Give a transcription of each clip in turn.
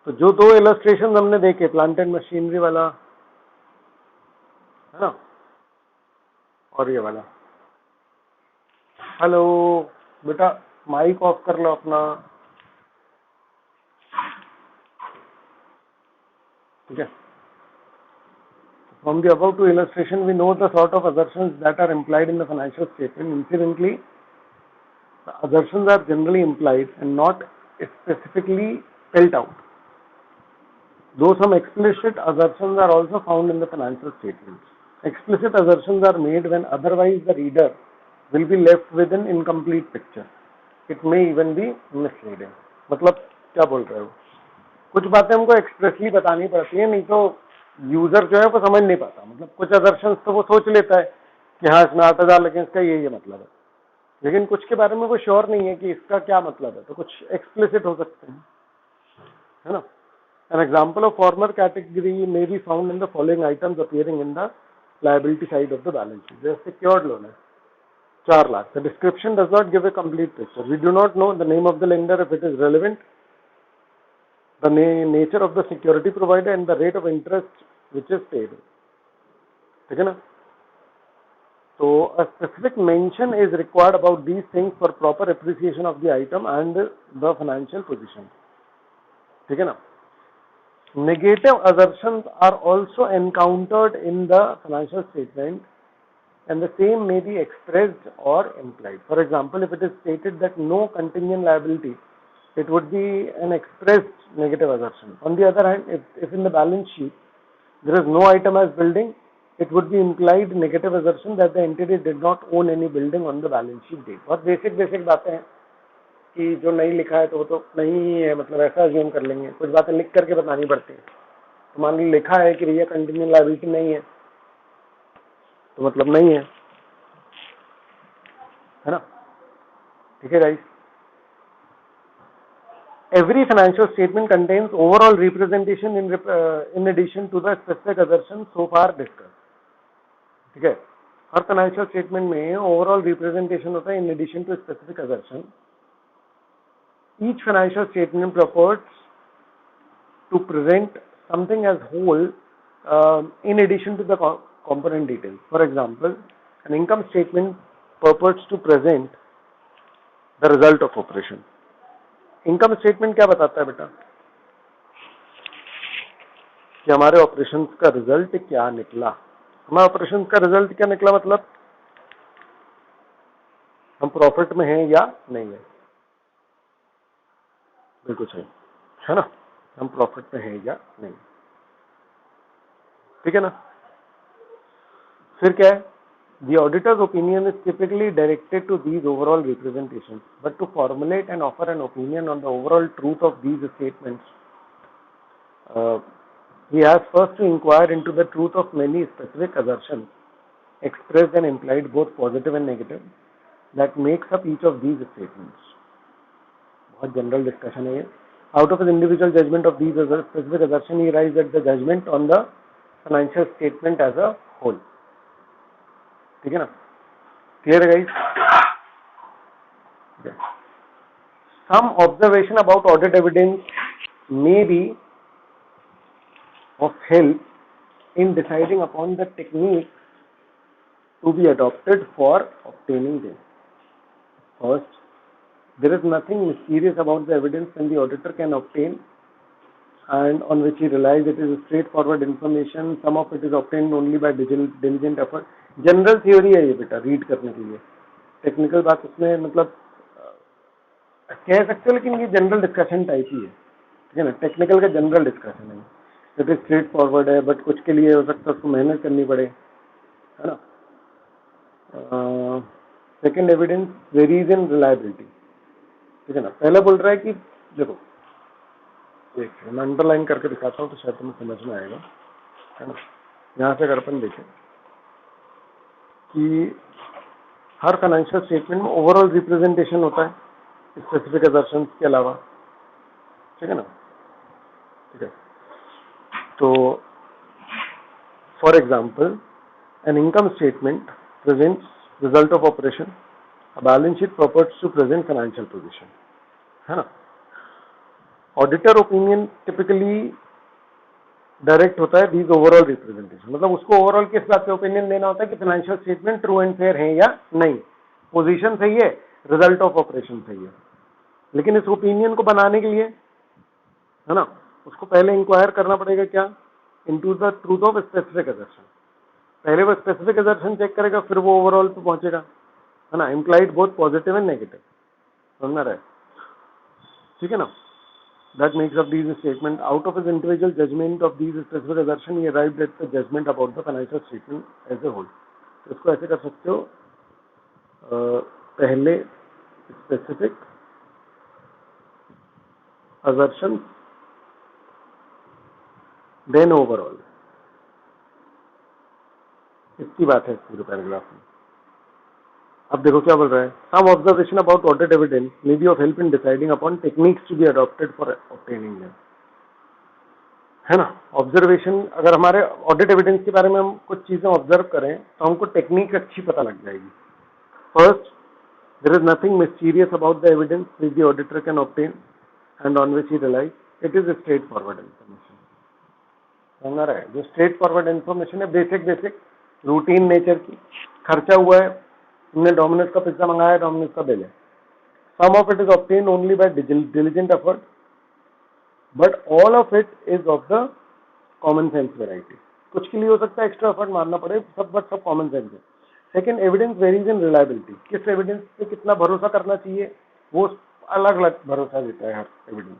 तो जो दो इलस्ट्रेशन हमने देखे, प्लांट एंड मशीनरी वाला है ना, और ये वाला। हेलो बेटा, माइक ऑफ कर लो अपना, ठीक है। From the above two illustration, we know the sort of assertions that are implied in the financial statement. Incidentally, the assertions are generally implied and not specifically spelled out. Though some explicit assertions are also found in the financial statements. Explicit assertions are made when otherwise the reader will be left with an incomplete picture. It may even be misleading. मतलब क्या बोल रहे हो? कुछ बातें हमको expressly बतानी पड़ती है, नहीं तो यूजर जो है वो समझ नहीं पाता। मतलब कुछ असर्शंस तो वो सोच लेता है कि हाँ इसमें 8,000 लेकिन इसका ये मतलब है, लेकिन कुछ के बारे में वो श्योर नहीं है कि इसका क्या मतलब है, तो कुछ एक्सप्लिसिट हो सकते हैं, है ना। An example of former category may be found in the following items appearing in the liability side of the balance sheet. There secured loan है 4 lakh. The description does not give a complete picture. We do not know the name of the lender, if it is relevant, the nature of the security provider, and the rate of interest which is paid. ठीक है ना। So a specific mention is required about these things for proper appreciation of the item and the financial position. ठीक है ना। Negative assertions are also encountered in the financial statement, and the same may be expressed or implied. For example, if it is stated that no contingent liability, it would be an expressed negative assertion. On the other hand, if in the balance sheet there is no item as building, it would be implied negative assertion that the entity did not own any building on the balance sheet date. बहुत basic बातें हैं कि जो नहीं लिखा है तो वो तो नहीं है, मतलब ऐसा अज्यूम कर लेंगे। कुछ बातें लिख करके बतानी पड़ती है। तो मान ली लिखा है कि भैया कंटिन्यूअल लायबिलिटी नहीं है, तो मतलब नहीं है ना। ठीक है guys. Every financial statement contains overall representation in addition to the specific assertion so far discussed. ठीक है। हर फाइनेंशियल स्टेटमेंट में ओवरऑल रिप्रेजेंटेशन होता है in addition to specific assertion. Each financial statement purports to present something as whole in addition to the component details. For example, an income statement purports to present the result of operation. Income statement क्या बताता है बेटा कि हमारे operation का result क्या निकला. हमारे ऑपरेशन का रिजल्ट क्या निकला मतलब हम प्रॉफिट में हैं या नहीं है. बिल्कुल सही है ना, हम प्रॉफिट में हैं या नहीं. ठीक है ना. फिर क्या है, the auditor's opinion is typically directed to these overall representations, but to formulate and offer an opinion on the overall truth of these statements, he has first to inquire into the truth of many specific assertions expressed and implied, both positive and negative, that makes up each of these statements. बहुत general discussion है ये. Out of his individual judgment of these specific assertions, he arrives at the judgment on the financial statement as a whole. ठीक है ना. Clear guys? Yeah. Some observation about audit evidence may be of help in deciding upon the technique to be adopted for obtaining them. First, there is nothing mysterious about the evidence when the auditor can obtain and on which he relies. It is straightforward information. Some of it is obtained only by diligent effort. General theory है ये बेटा read करने के लिए. Technical बात उसमें मतलब कह सकते हो, लेकिन ये जनरल डिस्कशन टाइप ही है. ठीक है ना. टेक्निकल का जनरल डिस्कशन है. इट इज स्ट्रेट फॉरवर्ड है, बट कुछ के लिए हो सकता है उसको मेहनत करनी पड़े, है ना. सेकेंड, एविडेंस वेरीज इन रिलायबिलिटी. ठीक है ना. पहले बोल रहा है कि देखो एक मैं अंडरलाइन करके दिखाता हूँ तो शायद तुम्हें समझ में आएगा, है ना. यहाँ से अगर अपन देखें कि हर फाइनेंशियल स्टेटमेंट में ओवरऑल रिप्रेजेंटेशन होता है स्पेसिफिक असर्शंस के अलावा. ठीक है ना. ठीक है. तो for example, an income statement presents result of operation, a balance sheet purports to present financial position, है ना. ऑडिटर ओपिनियन टिपिकली डायरेक्ट होता है दीज ओवरऑल रिप्रेजेंटेशन, मतलब उसको ओवरऑल किस बात पे ओपिनियन देना होता है कि financial statement true and fair है या नहीं, पोजीशन सही है, रिजल्ट ऑफ ऑपरेशन सही है। लेकिन इस ओपिनियन को बनाने के लिए, है ना, उसको पहले इंक्वायर करना पड़ेगा क्या, into the truth of specific assertion. पहले वो स्पेसिफिक असर्शन चेक करेगा, फिर वो ओवरऑल पे पहुंचेगा, है ना, implied both positive and negative, समझना रहे, ठीक है ना। That makes up these statement. Out of his individual judgment of these specific assertion, he arrived at the judgment about the financial statement as a whole. तो इसको ऐसे कर सकते हो, पहले specific assertion, then overall. इसकी बात है इस पूरे पैराग्राफ में। अब देखो क्या बोल रहा है, some observation about audit evidence may be of help in deciding upon techniques to be adopted for obtaining them, है ना। ऑब्जर्वेशन, अगर हमारे ऑडिट एविडेंस के बारे में हम कुछ चीजें ऑब्जर्व करें तो हमको टेक्निक अच्छी पता लग जाएगी। First, there is nothing mysterious about the evidence which the auditor can obtain and on which he relies, it is straightforward information. समझ रहा है, जो स्ट्रेट फॉरवर्ड इन्फॉर्मेशन है, बेसिक रूटीन नेचर की, खर्चा हुआ है, तुमने डोमिनोज का पिज्जा मंगाया, डोमिनोज का बिल है, some of it is obtain only by diligent effort, but all of it is of the common sense variety. कुछ के लिए हो सकता है एक्स्ट्रा एफर्ट मारना पड़े, सब कॉमन सेंस है। सेकेंड, एविडेंस वेरीज इन रिलायबिलिटी, किस एविडेंस पे कितना भरोसा करना चाहिए, वो अलग अलग भरोसा देता है हर evidence.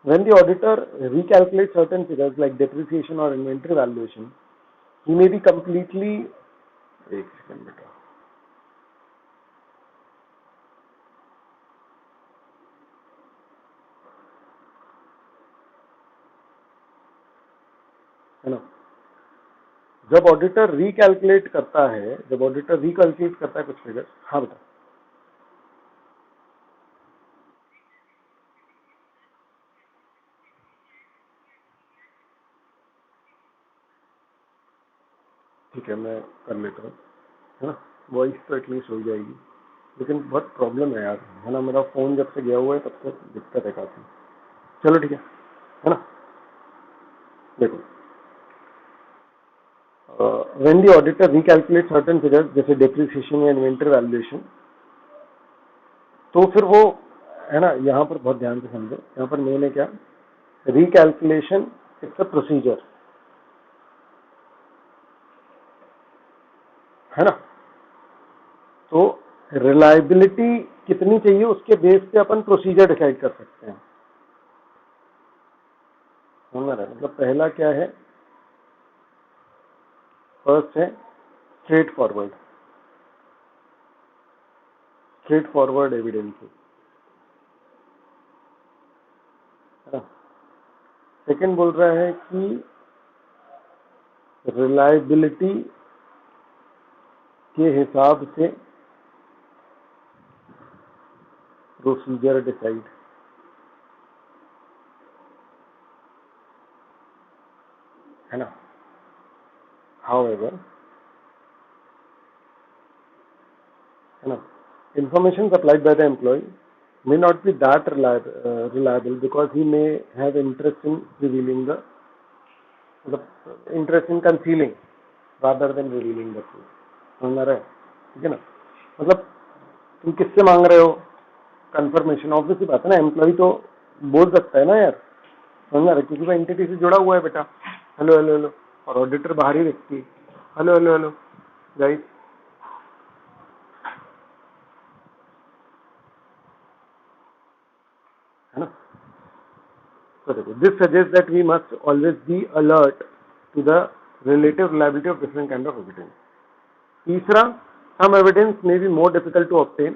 When the auditor recalculate certain figures like depreciation or inventory valuation, he may be completely, एक सेकंड बेटा, है ना, जब ऑडिटर रिकैलकुलेट करता है कुछ फिगर्स, हाँ बेटा, ठीक है मैं कर लेता हूँ, है ना, वॉइस तो एटलीस्ट हो जाएगी, लेकिन बहुत प्रॉब्लम है यार, है ना, मेरा फोन जब से गया हुआ है तब से दिक्कत है काफी। चलो ठीक है ना। देखो, when the auditor recalculate certain figures जैसे डेप्रिसिएशन या इन्वेंटरी वैल्यूएशन, तो फिर वो, है ना, यहाँ पर बहुत ध्यान से समझो, यहाँ पर मैंने क्या, रिकैलकुलेशन इट्स अ प्रोसीजर, है ना। तो रिलायबिलिटी कितनी चाहिए उसके बेस पे अपन प्रोसीजर डिसाइड कर सकते हैं, समझ रहे, मतलब पहला क्या है, फर्स्ट है स्ट्रेट फॉरवर्ड एविडेंस, है ना। सेकंड बोल रहा है कि रिलायबिलिटी के हिसाब से प्रोसीजर डिसाइड, है ना। However, है ना, information supplied by the employee may not be that reliable because he may have interest in revealing the, मतलब interest in concealing rather than revealing the truth, समझ रहा है, ठीक है ना। मतलब तुम किससे मांग रहे हो कंफर्मेशन, ऑब्वियस ही बात है ना, एम्प्लॉय तो बोल सकता है ना यार, समझ रहा है, क्योंकि वो एंटिटी से जुड़ा हुआ है बेटा, हेलो हेलो हेलो, और ऑडिटर बाहरी व्यक्ति, हेलो हेलो हेलो गाइस, है ना। So this suggests that we must always be alert to the relative reliability of different kind of evidence. तीसरा, some evidence may be more difficult to obtain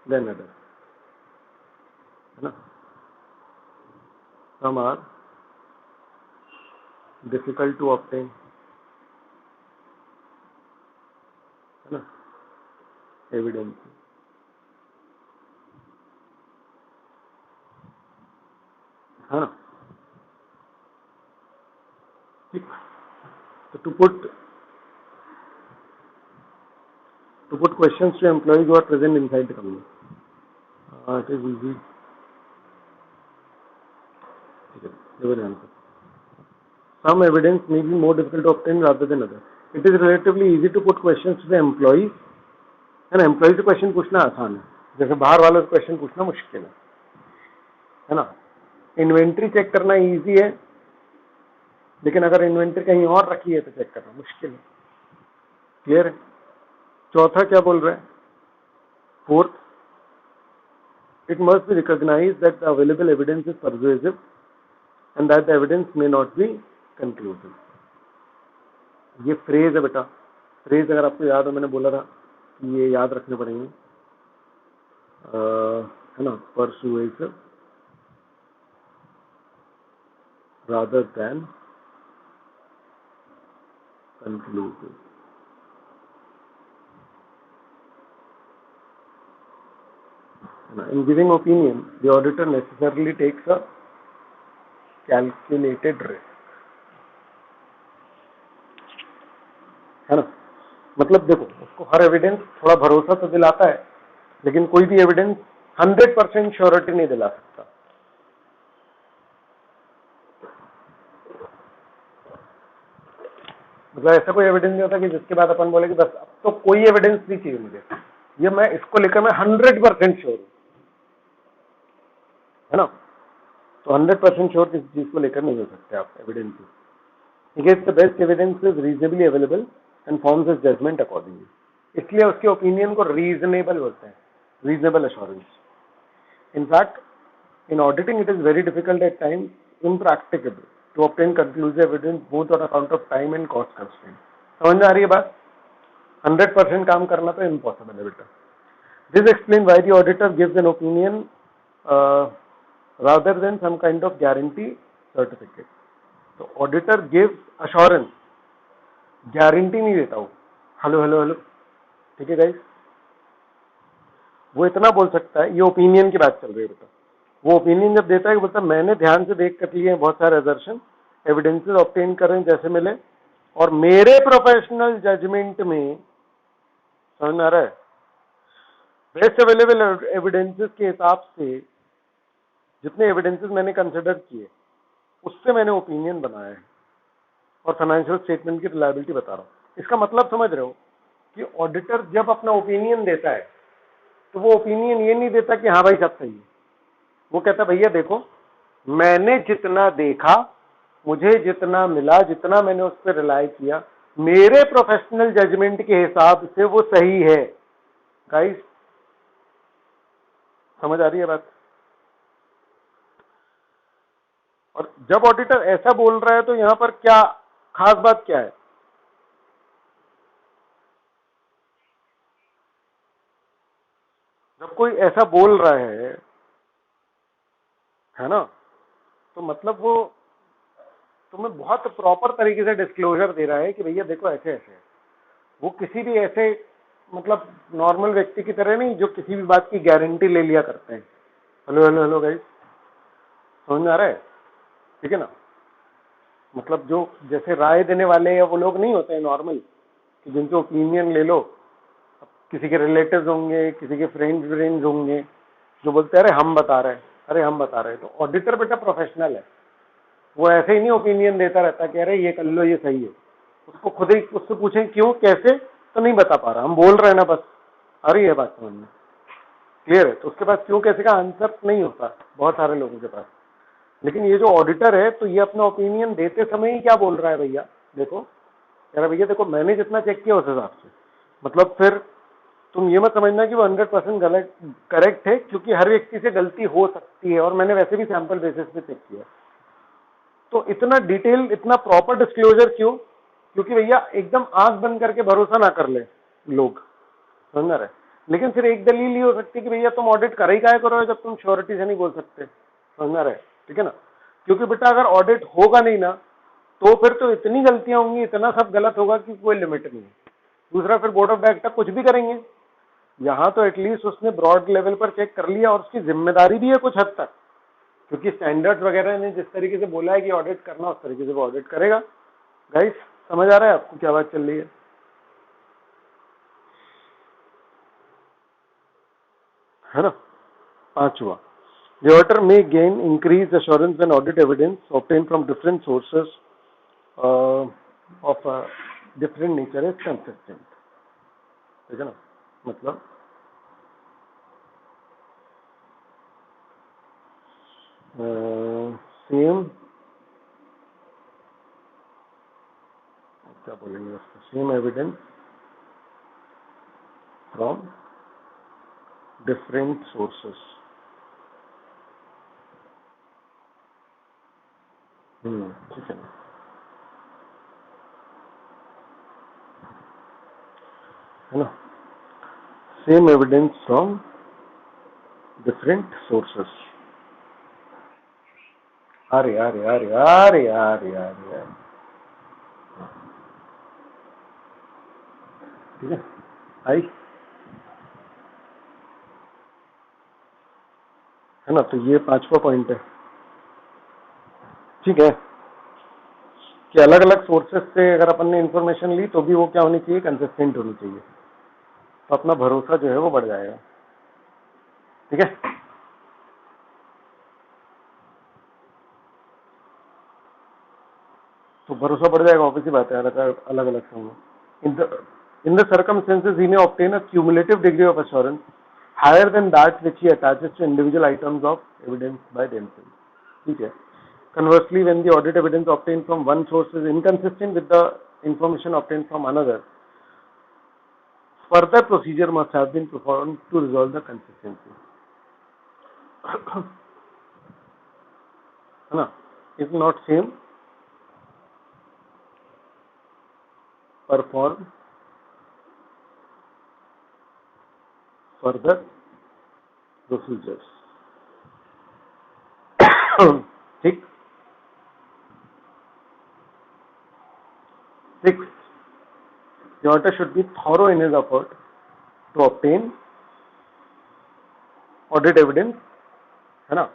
than others, है ना, some are difficult to obtain, है ना, evidence, है ना, ठीक। So to put questions to employees who are present inside the company, it is easy, ठीक है, देखो ध्यान से. Some evidence may be more difficult to obtain rather than other. It is relatively easy to put questions to the employees. है ना, employ से question पूछना आसान है, जैसे बाहर वालों से क्वेश्चन पूछना मुश्किल है ना. इन्वेंट्री चेक करना इजी है, लेकिन अगर इन्वेंट्री कहीं और रखी है तो चेक करना मुश्किल है. क्लियर है. चौथा क्या बोल रहा है, fourth, it must be recognized that the available evidence is persuasive and that the evidence may not be conclusive. ये फ्रेज है बेटा, फ्रेज अगर आपको याद हो, मैंने बोला था कि ये याद रखने पड़ेंगे, है ना, persuasive rather than conclusive. In giving opinion, the auditor necessarily takes a calculated risk. है ना, मतलब देखो, उसको हर एविडेंस थोड़ा भरोसा तो दिलाता है, लेकिन कोई भी एविडेंस 100% श्योरिटी नहीं दिला सकता. मतलब ऐसा कोई एविडेंस नहीं होता कि जिसके बाद अपन बोले कि बस अब तो कोई एविडेंस नहीं चाहिए मुझे, ये मैं इसको लेकर मैं 100% श्योर हूं, है ना. तो 100% श्योर किसी चीज को लेकर नहीं हो सकते आप evidence. He gets the best evidence is reasonably available and forms his judgment accordingly. इसलिए उसके ओपिनियन को रीजनेबल बोलते हैं, reasonable assurance. In fact, in auditing it is very difficult at times, impracticable to obtain conclusive evidence both on account of time and cost constraint. समझ में आ रही है बात? 100% काम करना तो इम्पॉसिबल है बेटा. This explains why the auditor gives an opinion rather than some kind of guarantee certificate. तो ऑडिटर गिव्स अश्योरेंस, गारंटी नहीं देता वो. हेलो हेलो हेलो, ठीक है गाइस. वो इतना बोल सकता है, ये ओपिनियन की बात चल रही है बेटा. वो ओपिनियन जब देता है कि बोलता है मैंने ध्यान से देख कर लिए हैं बहुत सारे असर्शन, एविडेंसेस ऑब्टेन करें जैसे मिले, और मेरे प्रोफेशनल जजमेंट में, समझ में आ रहा है, बेस्ट अवेलेबल एविडेंसेस के हिसाब से जितने एविडेंसेस मैंने कंसिडर किए उससे मैंने ओपिनियन बनाया है और फाइनेंशियल स्टेटमेंट की रिलायबिलिटी बता रहा हूं. इसका मतलब समझ रहे हो कि ऑडिटर जब अपना ओपिनियन देता है तो वो ओपिनियन ये नहीं देता कि हाँ भाई सब सही है. वो कहता भैया देखो, मैंने जितना देखा, मुझे जितना मिला, जितना मैंने उस पर रिलाई किया, मेरे प्रोफेशनल जजमेंट के हिसाब से वो सही है. गाइस समझ आ रही है बात? और जब ऑडिटर ऐसा बोल रहा है तो यहां पर क्या खास बात क्या है? जब कोई ऐसा बोल रहा है ना, तो मतलब वो तुम्हें बहुत प्रॉपर तरीके से डिस्क्लोजर दे रहा है कि भैया देखो ऐसे ऐसे है. वो किसी भी ऐसे मतलब नॉर्मल व्यक्ति की तरह नहीं जो किसी भी बात की गारंटी ले लिया करते हैं. हेलो हेलो हेलो गाइस, समझ में आ रहा है? ठीक है ना. मतलब जो जैसे राय देने वाले या वो लोग नहीं होते हैं नॉर्मल, कि जिनसे ओपिनियन ले लो. अब किसी के रिलेटिव्स होंगे, किसी के फ्रेंड्स होंगे जो बोलते हैं अरे हम बता रहे हैं, अरे हम बता रहे हैं. तो ऑडिटर बेटा प्रोफेशनल है, वो ऐसे ही नहीं ओपिनियन देता रहता कि अरे ये कर लो ये सही है. उसको खुद ही उससे पूछें क्यों कैसे, तो नहीं बता पा रहा, हम बोल रहे हैं ना बस. आ रही है बात समझ में? क्लियर है? तो उसके पास क्यों कैसे का आंसर नहीं होता बहुत सारे लोगों के पास. लेकिन ये जो ऑडिटर है तो ये अपना ओपिनियन देते समय ही क्या बोल रहा है, भैया देखो, कह रहा भैया देखो मैंने जितना चेक किया उस हिसाब से. मतलब फिर तुम ये मत समझना कि वो 100% गलत करेक्ट है, क्योंकि हर व्यक्ति से गलती हो सकती है और मैंने वैसे भी सैंपल बेसिस पे चेक किया. तो इतना डिटेल, इतना प्रॉपर डिस्क्लोजर क्यों? क्योंकि भैया एकदम आंख बंद करके भरोसा ना कर ले लोग, समझ रहे. लेकिन फिर एक दलील ये हो सकती है कि भैया तुम ऑडिट कर ही काहे करो जब तुम श्योरिटी से नहीं बोल सकते, समझ रहे. ठीक है ना. क्योंकि बेटा अगर ऑडिट होगा नहीं ना तो फिर तो इतनी गलतियां होंगी, इतना सब गलत होगा कि कोई लिमिट नहीं है. दूसरा फिर बोर्ड ऑफ डायरेक्टर कुछ भी करेंगे. यहां तो एटलीस्ट उसने ब्रॉड लेवल पर चेक कर लिया और उसकी जिम्मेदारी भी है कुछ हद तक, क्योंकि स्टैंडर्ड्स वगैरह ने जिस तरीके से बोला है कि ऑडिट करना उस तरीके से वो ऑडिट करेगा. गाइस समझ आ रहा है आपको क्या बात चल रही है ना. पांचवा, The auditor may gain increased assurance when audit evidence obtained from different sources of different nature is consistent. ठीक है ना, मतलब सेम, क्या बोलेंगे उसको, same evidence from different sources. ठीक है ना. है ना, same evidence from different sources. अरे अरे अरे अरे अरे अरे, ठीक है. आई है ना. तो ये 5वां पॉइंट है. ठीक है, कि अलग अलग सोर्सेस से अगर अपन ने इंफॉर्मेशन ली तो भी वो क्या होनी चाहिए, कंसिस्टेंट होनी चाहिए. तो अपना भरोसा जो है वो बढ़ जाएगा. ठीक है. तो भरोसा बढ़ जाएगा, ऑब्वियसली बात है, अलग अलग समूह. In the circumstances he may obtain a cumulative degree of assurance higher than that which he attaches to individual items of evidence by themselves. ठीक है. Conversely, when the audit evidence obtained from one source is inconsistent with the information obtained from another, further procedure must have been performed to resolve the consistency. है ना. If not same, perform further procedures. ठीक. 6. The auditor should be thorough in his effort to obtain audit evidence, है ना,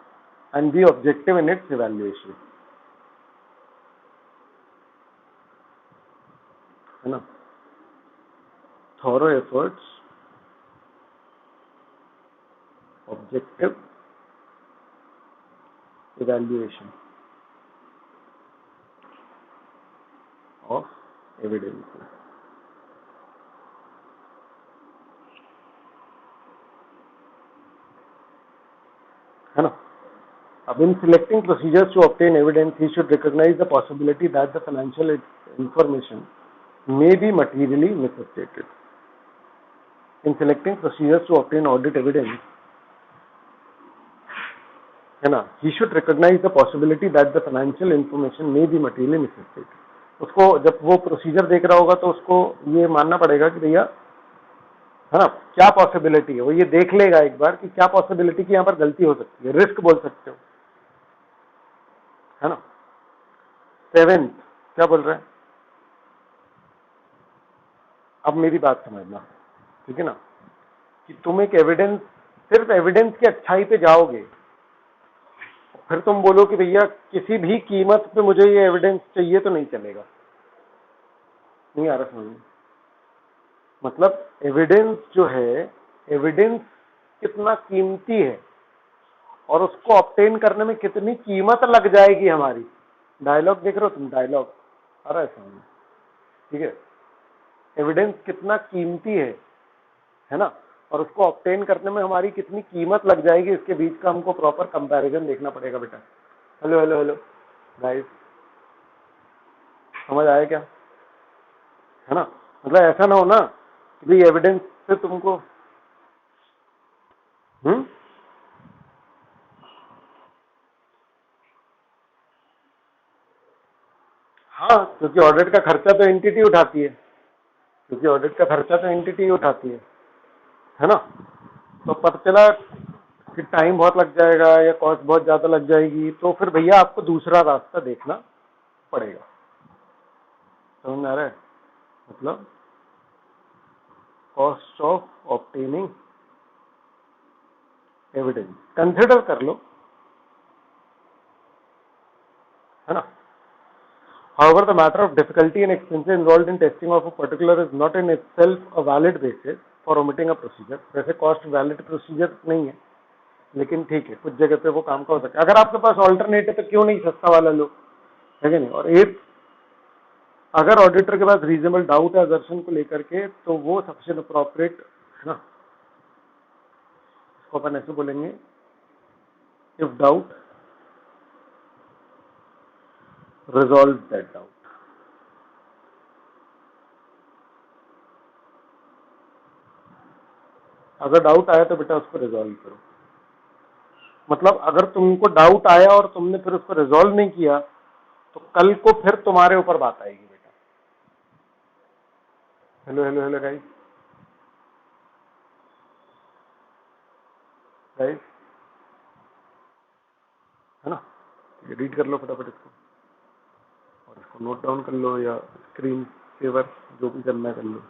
and be objective in its evaluation. है ना. Thorough efforts, objective evaluation of evidence. है ना. अब in selecting procedures to obtain evidence, he should recognize the possibility that the financial information may be materially misstated. In selecting procedures to obtain audit evidence, है ना, he should recognize the possibility that the financial information may be materially misstated. उसको जब वो procedure देख रहा होगा तो उसको ये मानना पड़ेगा कि भैया, है ना, क्या पॉसिबिलिटी है. वो ये देख लेगा एक बार कि क्या पॉसिबिलिटी की यहाँ पर गलती हो सकती है, रिस्क बोल सकते हो. है ना. 7th क्या बोल रहा है, अब मेरी बात समझना. ठीक है ना, कि तुम एक एविडेंस, सिर्फ एविडेंस की अच्छाई पे जाओगे, फिर तुम बोलो कि भैया किसी भी कीमत पे मुझे ये एविडेंस चाहिए, तो नहीं चलेगा. नहीं आ रहा समझ में. मतलब एविडेंस जो है, एविडेंस कितना कीमती है और उसको ऑब्टेन करने में कितनी कीमत लग जाएगी हमारी. डायलॉग देख रहे हो तुम, डायलॉग आ रहा है समझ में. ठीक है. एविडेंस कितना कीमती है ना, और उसको ऑब्टेन करने में हमारी कितनी कीमत लग जाएगी, इसके बीच का हमको प्रॉपर कंपैरिजन देखना पड़ेगा बेटा. हेलो हेलो हेलो गाइस, समझ आया क्या? है ना. मतलब ऐसा ना हो ना कि भाई एविडेंस से तुमको हाँ, क्योंकि ऑडिट का खर्चा तो एंटिटी उठाती है, क्योंकि ऑडिट का खर्चा तो एंटिटी उठाती है ना. तो पता चला कि टाइम बहुत लग जाएगा या कॉस्ट बहुत ज्यादा लग जाएगी, तो फिर भैया आपको दूसरा रास्ता देखना पड़ेगा. समझ में आ रहा है? मतलब cost of obtaining evidence consider कर लो, है ना. However, the matter of difficulty and expense involved in testing of a particular is not in itself a valid basis for omitting a procedure. वैसे cost valid procedure नहीं है, लेकिन ठीक है, कुछ जगह पे वो काम का हो सकता है। अगर आपके पास ऑल्टरनेट है तो क्यों नहीं सस्ता वाला लो, है कि नहीं। और एक, अगर ऑडिटर के पास रीजनेबल डाउट है असर्शन को लेकर के, तो वो सबसे अप्रोप्रिएट है ना, इसको अपन ऐसे बोलेंगे, if doubt resolve that doubt. अगर डाउट आया तो बेटा उसको रिजॉल्व करो। मतलब अगर तुमको डाउट आया और तुमने फिर उसको रिजॉल्व नहीं किया, तो कल को फिर तुम्हारे ऊपर बात आएगी बेटा। Hello hello hello guys, guys, है ना। रीड कर लो फटाफट इसको, और इसको नोट डाउन कर लो, या स्क्रीन सेवर जो भी करना है कर लो।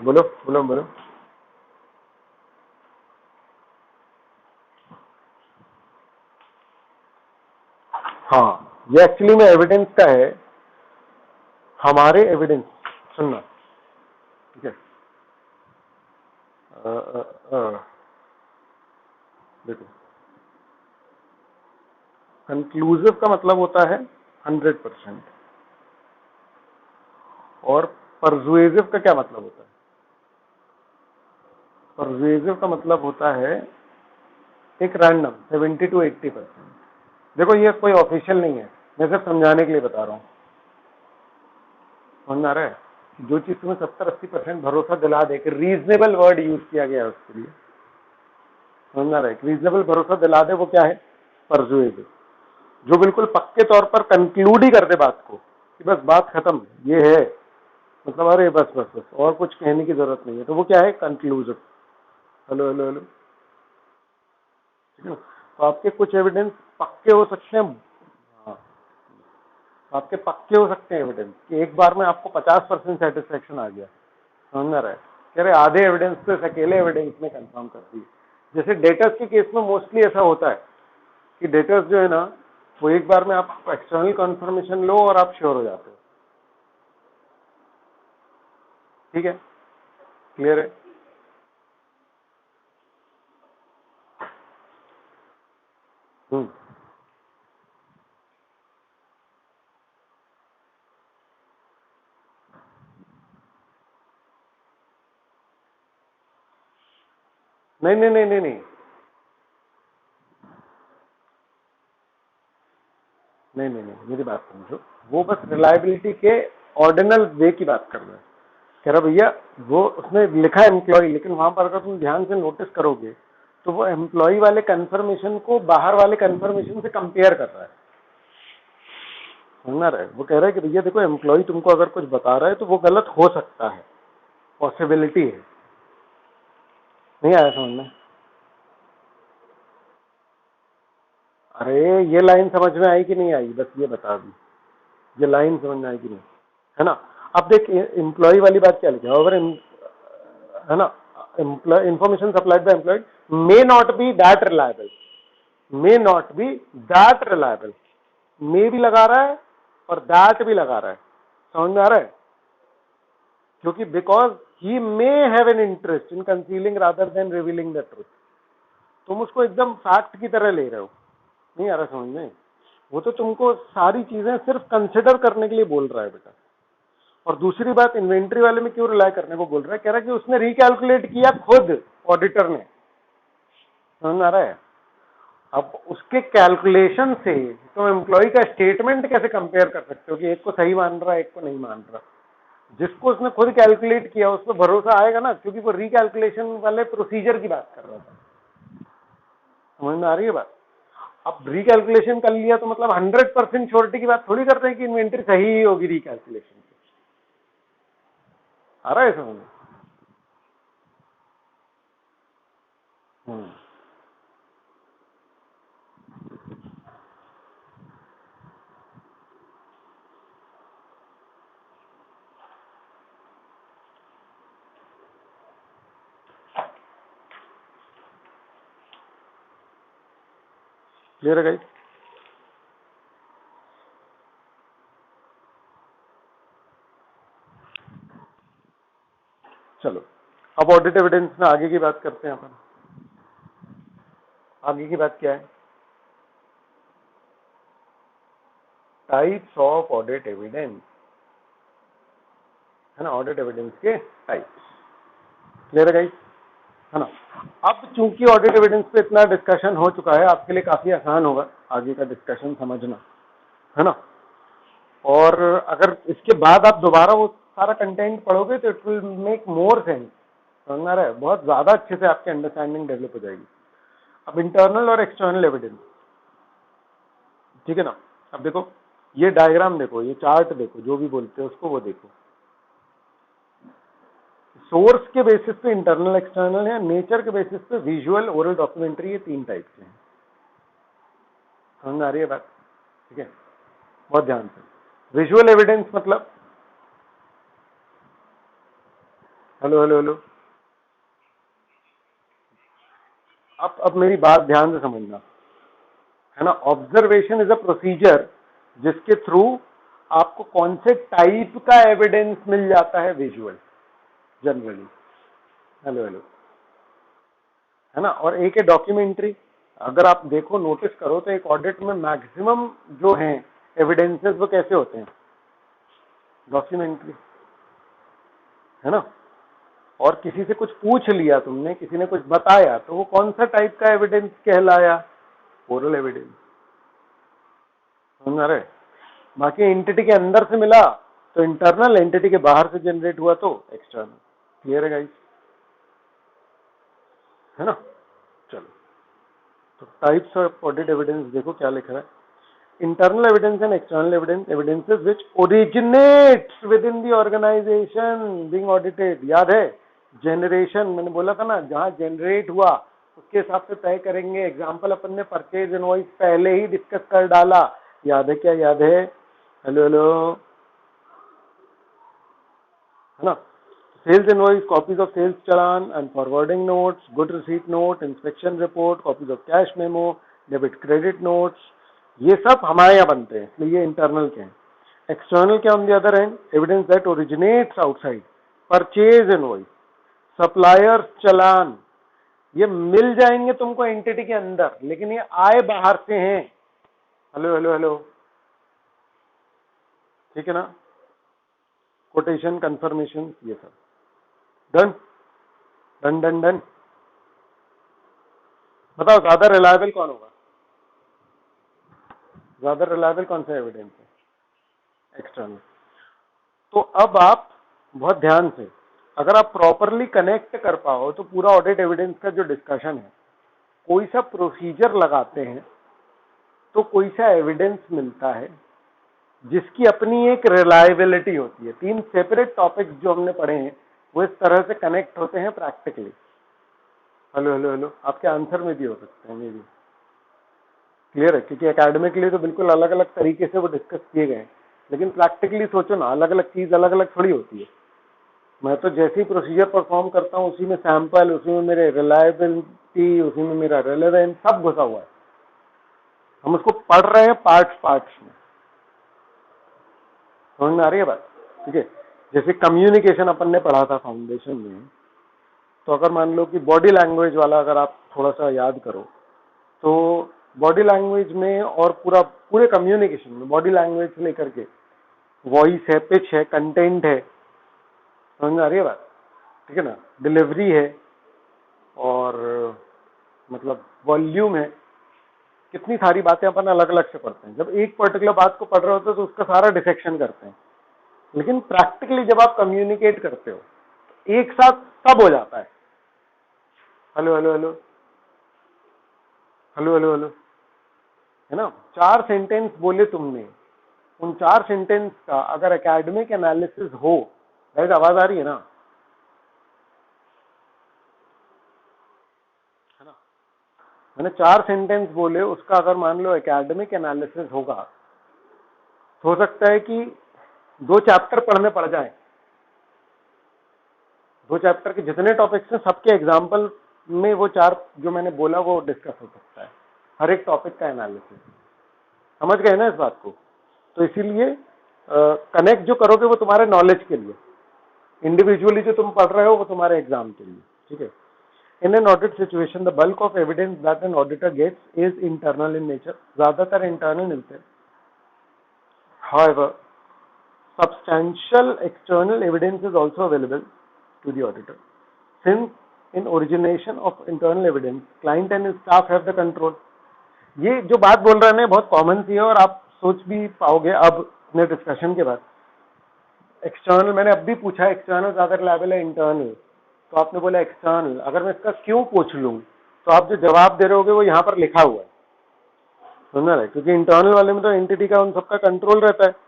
बोलो बोलो बोलो। हाँ, ये एक्चुअली में एविडेंस का है, हमारे एविडेंस, सुनना, ठीक है। देखो, कंक्लूसिव का मतलब होता है 100%, और परसुएसिव का क्या मतलब होता है? परसुएसिव का मतलब होता है एक रैंडम 70 to 80%। देखो, ये कोई ऑफिशियल नहीं है, मैं सिर्फ समझाने के लिए बता रहा हूँ, समझ आ रहा है। जो चीज तुम्हें 70-80% भरोसा दिला दे, कि रीजनेबल वर्ड यूज किया गया है उसके लिए, समझ आ रहा है, रीजनेबल भरोसा दिला दे, वो क्या है? परसुएसिव। जो बिल्कुल पक्के तौर पर कंक्लूड ही कर दे बात को, कि बस बात खत्म, ये है, मतलब अरे बस बस बस और कुछ कहने की जरूरत नहीं है, तो वो क्या है? कंक्लूसिव। हेलो हेलो हेलो, ठीक है। तो आपके कुछ एविडेंस पक्के हो सकते हैं, हाँ, तो आपके पक्के हो सकते हैं एविडेंस, कि एक बार में आपको 50% सेटिस्फेक्शन आ गया, समझ में आ रहा है। कह रहे आधे एविडेंस पे अकेले एविडेंस में कंफर्म कर दी। जैसे डेटर्स के केस में मोस्टली ऐसा होता है कि डेटर्स जो है ना, वो एक बार में आप एक्सटर्नल कंफर्मेशन लो और आप श्योर हो जाते हो, ठीक है, क्लियर है। हम्म, नहीं नहीं नहीं नहीं नहीं नहीं नहीं नहीं, मेरी बात समझो, वो बस रिलायबिलिटी के ऑर्डिनल वे की बात कर रहे हैं। कह रहा भैया, वो उसने लिखा है एम्प्लॉय, लेकिन वहां पर अगर तुम ध्यान से नोटिस करोगे, तो वो एम्प्लॉय वाले कंफर्मेशन को बाहर वाले कंफर्मेशन से कंपेयर कर रहा है, समझ रहा है। वो कह रहा है कि भैया देखो, एम्प्लॉय तुमको अगर कुछ बता रहा है तो वो गलत हो सकता है, पॉसिबिलिटी है। नहीं आया समझ में? अरे ये लाइन समझ में आई कि नहीं आई, बस ये बता दी, ये लाइन समझ में आई कि नहीं, है ना। अब देख, एम्प्लॉय वाली बात क्या लिखा है, है ना, information supplied by employ may not be that reliable, may not be that reliable, मे भी लगा रहा है और दैट भी लगा रहा है, समझ में आ रहा है। क्योंकि because he may have an interest in concealing rather than revealing the truth, तुम उसको एकदम फैक्ट की तरह ले रहे हो, नहीं आ रहा समझ में। वो तो तुमको सारी चीजें सिर्फ कंसिडर करने के लिए बोल रहा है बेटा। और दूसरी बात, इन्वेंट्री वाले में क्यों रिलाय करने को बोल रहा है? कह रहा है कि उसने रिकैलकुलेट किया खुद, ऑडिटर ने, समझ में आ रहा है। अब उसके कैलकुलेशन से तुम एम्प्लॉय का स्टेटमेंट कैसे कंपेयर कर सकते हो कि एक को सही मान रहा है एक को नहीं मान रहा? जिसको उसने खुद कैलकुलेट किया उस पर भरोसा आएगा ना, क्योंकि वो रिकैलकुलेशन वाले प्रोसीजर की बात कर रहा था, समझ में आ रही है बात। अब रिकैलकुलेशन कर लिया तो मतलब 100% श्योरिटी की बात थोड़ी करते हैं कि इन्वेंट्री सही ही होगी रिकैलकुलेशन से, आ रहा है समझ में? हम्म, क्लियर है गाइस? चलो अब ऑडिट एविडेंस में आगे की बात करते हैं अपन। आगे की बात क्या है? टाइप्स ऑफ ऑडिट एविडेंस, है ना, ऑडिट एविडेंस के टाइप्स। क्लियर है गाइस? है ना। अब चूंकि ऑडिट एविडेंस पे इतना डिस्कशन हो चुका है, आपके लिए काफी आसान होगा आगे का डिस्कशन समझना, है ना। और अगर इसके बाद आप दोबारा वो सारा कंटेंट पढ़ोगे तो it will make more sense, समझ में आ रहा है? बहुत ज्यादा अच्छे से आपकी अंडरस्टैंडिंग डेवलप हो जाएगी। अब इंटरनल और एक्सटर्नल एविडेंस, ठीक है ना। अब देखो ये डायग्राम देखो, ये चार्ट देखो, जो भी बोलते हैं उसको वो देखो। सोर्स के बेसिस पे इंटरनल एक्सटर्नल है, नेचर के बेसिस पे विजुअल, ओरल, डॉक्यूमेंट्री, ये 3 टाइप के हैं। समझ में आ रही है बात? ठीक है, बहुत ध्यान से। विजुअल एविडेंस मतलब, हेलो हेलो हेलो, अब मेरी बात ध्यान से समझना, है ना। ऑब्जर्वेशन इज अ प्रोसीजर जिसके थ्रू आपको कौन से टाइप का एविडेंस मिल जाता है? Visual generally. हेलो हेलो, है ना। और एक है डॉक्यूमेंट्री। अगर आप देखो, नोटिस करो तो एक ऑडिट में मैक्सिमम जो हैं एविडेंसेस वो कैसे होते हैं? डॉक्यूमेंट्री, है ना। और किसी से कुछ पूछ लिया तुमने, किसी ने कुछ बताया, तो वो कौन सा टाइप का एविडेंस कहलाया? Oral evidence. समझ आ रहा है? बाकी एंटिटी के अंदर से मिला तो इंटरनल, एंटिटी के बाहर से जनरेट हुआ तो एक्सटर्नल। क्लियर है गाइस? है ना। चलो, तो टाइप्स ऑफ ऑडिट एविडेंस देखो क्या लिखा है। Internal evidence and external evidence, evidences which originates within the organisation being audited. याद है जनरेशन, मैंने बोला था ना, जहां जनरेट हुआ उसके हिसाब से तय करेंगे। एग्जांपल अपन ने परचेज इनवॉइस पहले ही डिस्कस कर डाला, याद है? क्या याद है? हेलो हेलो, है ना। Sales invoice, copies of sales challan and forwarding notes, good receipt note, inspection report, copies of cash memo, debit credit notes, ये सब हमारे यहाँ बनते हैं, इसलिए ये इंटरनल के हैं। एक्सटर्नल के on the other hand, evidence that originates outside, purchase invoice, suppliers चालान, ये मिल जाएंगे तुमको एंटिटी के अंदर, लेकिन ये आए बाहर से हैं। हेलो हेलो हेलो, ठीक है ना। कोटेशन, कंफर्मेशन, ये सब डन डन डन डन। बताओ ज्यादा रिलायबल कौन होगा? ज्यादा रिलायबल कौन सा एविडेंस है? एक्सटर्नल। तो अब आप बहुत ध्यान से, अगर आप प्रॉपरली कनेक्ट कर पाओ तो पूरा ऑडिट एविडेंस का जो डिस्कशन है, कोई सा प्रोसीजर लगाते हैं तो कोई सा एविडेंस मिलता है जिसकी अपनी एक रिलायबिलिटी होती है। 3 सेपरेट टॉपिक्स जो हमने पढ़े हैं वो इस तरह से कनेक्ट होते हैं प्रैक्टिकली। हेलो हेलो हेलो, आपके आंसर में भी हो सकते हैं, मे भी। क्लियर है? क्योंकि एकेडमिकली तो बिल्कुल अलग अलग तरीके से वो डिस्कस किए गए हैं, लेकिन प्रैक्टिकली सोचो ना, अलग अलग चीज अलग अलग थोड़ी होती है। मैं तो जैसे ही प्रोसीजर परफॉर्म करता हूँ उसी में सैंपल, उसी में मेरे रिलायबिलिटी, उसी में मेरा रेलेवेंस सब घुसा हुआ है। हम उसको पढ़ रहे हैं पार्ट्स पार्ट्स में। समझ में आ रही है बात? ठीक है। जैसे कम्युनिकेशन अपन ने पढ़ा था फाउंडेशन में, तो अगर मान लो कि बॉडी लैंग्वेज वाला अगर आप थोड़ा सा याद करो, तो बॉडी लैंग्वेज में और पूरे कम्युनिकेशन में बॉडी लैंग्वेज से लेकर के वॉइस है, पिच है, कंटेंट है, समझ में आ रही है बात? ठीक है ना, डिलीवरी है, और मतलब वॉल्यूम है, कितनी सारी बातें अपन अलग अलग से पढ़ते हैं। जब एक पर्टिकुलर बात को पढ़ रहे होते हैं तो उसका सारा डिसेक्शन करते हैं, लेकिन प्रैक्टिकली जब आप कम्युनिकेट करते हो एक साथ सब हो जाता है। Hello hello hello hello hello hello, है ना। 4 सेंटेंस बोले तुमने, उन 4 सेंटेंस का अगर एकेडमिक एनालिसिस हो, राइट, आवाज आ रही है ना? है ना। मैंने 4 सेंटेंस बोले, उसका अगर मान लो एकेडमिक एनालिसिस होगा तो हो सकता है कि 2 चैप्टर पढ़ने पड़ जाए। 2 चैप्टर के जितने टॉपिक्स हैं सबके एग्जाम्पल में वो 4 जो मैंने बोला वो डिस्कस हो सकता है। हर एक टॉपिक का एनालिसिस। समझ गए ना इस बात को? तो इसीलिए कनेक्ट जो करोगे वो तुम्हारे नॉलेज के लिए, इंडिविजुअली जो तुम पढ़ रहे हो वो तुम्हारे एग्जाम के लिए, ठीक है। In an audit situation the bulk of evidence that an auditor gets is internal in nature, ज्यादातर इंटरनल मिलते हैं। However, substantial external evidence is also available to the auditor. Since in origination of internal evidence, client and his staff have the control. ये जो बात बोल रहे हैं बहुत कॉमन सी है और आप सोच भी पाओगे अब अपने डिस्कशन के बाद। एक्सटर्नल मैंने अब भी पूछा, एक्सटर्नल ज्यादा रिलायबल है इंटरनल, तो आपने बोला एक्सटर्नल। अगर मैं इसका क्यों पूछ लूं तो आप जो जवाब दे रहे होगे वो यहाँ पर लिखा हुआ है, समझ रहे? क्योंकि इंटरनल वाले में तो एंटिटी का उन सबका कंट्रोल रहता है।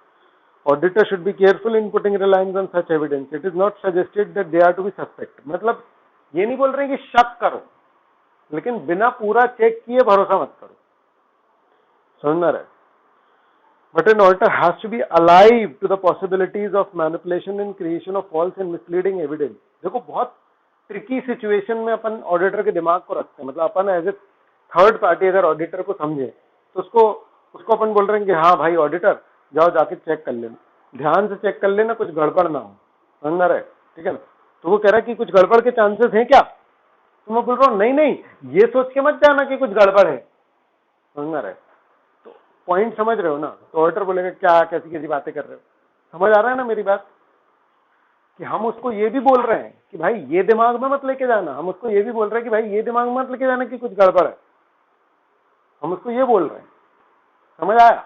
Auditor should be careful in putting reliance on such evidence. It is not suggested that they are to be suspect. मतलब ये नहीं बोल रहे कि शक करो, लेकिन बिना पूरा चेक किए भरोसा मत करो, समझ में आ रहा है? But an auditor has to be alive to the possibilities of manipulation and creation of false and misleading evidence. देखो बहुत ट्रिकी सिचुएशन में अपन ऑडिटर के दिमाग को रखते हैं। मतलब अपन एज ए थर्ड पार्टी अगर ऑडिटर को समझे तो उसको अपन बोल रहे हैं कि हाँ भाई ऑडिटर जाओ जाके चेक कर लेना, ध्यान से चेक कर लेना, कुछ गड़बड़ ना हो, समझ रहे? ठीक है ना? तो वो कह रहा है कि कुछ गड़बड़ के चांसेस हैं क्या? तो मैं बोल रहा हूँ नहीं नहीं, ये सोच के मत जाना कि कुछ गड़बड़ है, समझ रहे? तो पॉइंट समझ रहे हो ना? तो ऑडिटर बोलेगा क्या कैसी कैसी बातें कर रहे हो? समझ आ रहा है ना मेरी बात? कि हम उसको ये भी बोल रहे हैं कि भाई ये दिमाग में मत लेके जाना, हम उसको ये भी बोल रहे हैं कि भाई ये दिमाग में मत लेके जाना कि कुछ गड़बड़ है, हम उसको ये बोल रहे हैं, समझ आया?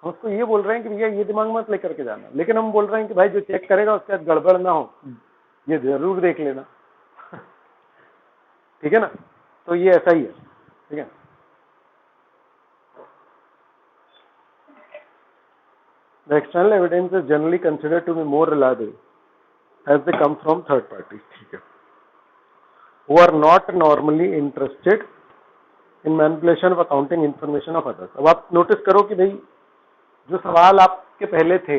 हम उसको ये बोल रहे हैं कि भैया ये दिमाग मत लेकर के जाना, लेकिन हम बोल रहे हैं कि भाई जो चेक करेगा उसके साथ गड़बड़ ना हो, ये जरूर देख लेना। ठीक है ना? तो ये ऐसा ही है, ठीक है। The external evidence is generally considered to be more reliable as they come from third parties, ठीक है, who are not normally interested in manipulation of accounting information of others। अब आप नोटिस करो कि भाई जो सवाल आपके पहले थे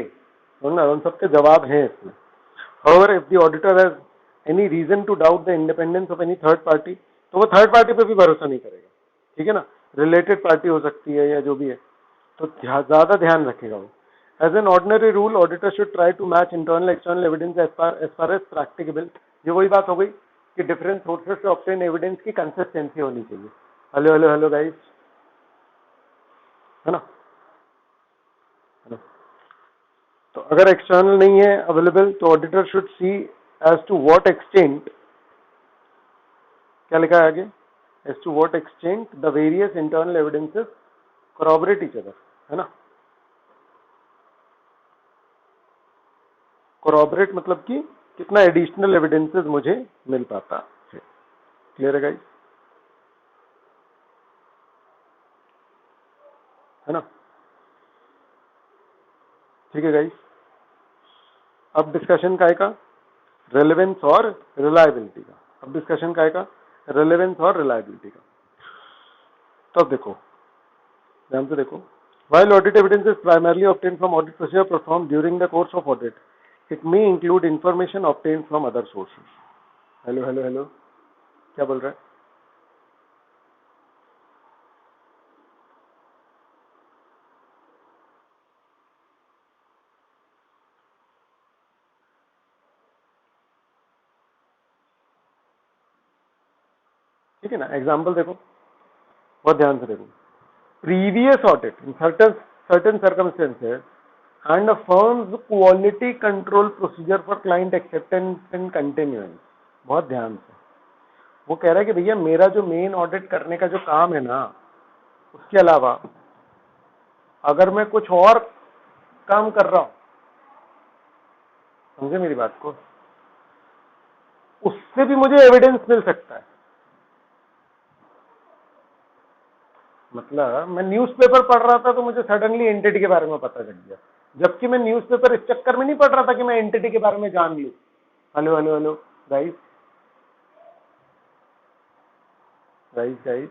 उन सबके जवाब हैं इसमें। However, if the auditor has any reason to doubt the independence of any third party, तो वो थर्ड पार्टी पे भी भरोसा नहीं करेगा, ठीक है ना? रिलेटेड पार्टी हो सकती है या जो भी है, तो ज्यादा ध्यान रखेगा वो। As an ordinary rule, auditor should try to match internal external evidence as far as practicable। ये वही बात हो गई कि डिफरेंट सोर्सेस से ऑब्टेन एविडेंस की कंसिस्टेंसी होनी चाहिए। हेलो हेलो हेलो गाइस, है ना? तो अगर एक्सटर्नल नहीं है अवेलेबल तो auditor should see as to what extent, क्या लिखा है आगे, as to what extent the various internal evidences corroborate each other, है ना? corroborate मतलब कि कितना एडिशनल एविडेंसेस मुझे मिल पाता है। क्लियर है गाइस? है ना? ठीक है गाइस। अब डिस्कशन का आएगा रेलेवेंस और रिलायबिलिटी का। अब डिस्कशन का आएगा रेलेवेंस और रिलायबिलिटी का। तो अब देखो, ध्यान से देखो। While audit evidence is primarily obtained from audit procedure performed during the course of audit, it may include information obtained from other sources। Hello hello hello, क्या बोल रहा है? ठीक है ना? एग्जाम्पल देखो, बहुत ध्यान से देखो। Previous audit in certain circumstances and a firm's quality control procedure for client acceptance and continuance। बहुत ध्यान से, वो कह रहा है कि भैया मेरा जो मेन ऑडिट करने का जो काम है ना, उसके अलावा अगर मैं कुछ और काम कर रहा हूं, समझे मेरी बात को, उससे भी मुझे एविडेंस मिल सकता है। मतलब मैं न्यूज़पेपर पढ़ रहा था तो मुझे सडनली एंटिटी के बारे में पता चल गया, जबकि मैं न्यूज़पेपर इस चक्कर में नहीं पढ़ रहा था कि मैं एंटिटी के बारे में जान लूं। Hello hello hello guys, guys guys,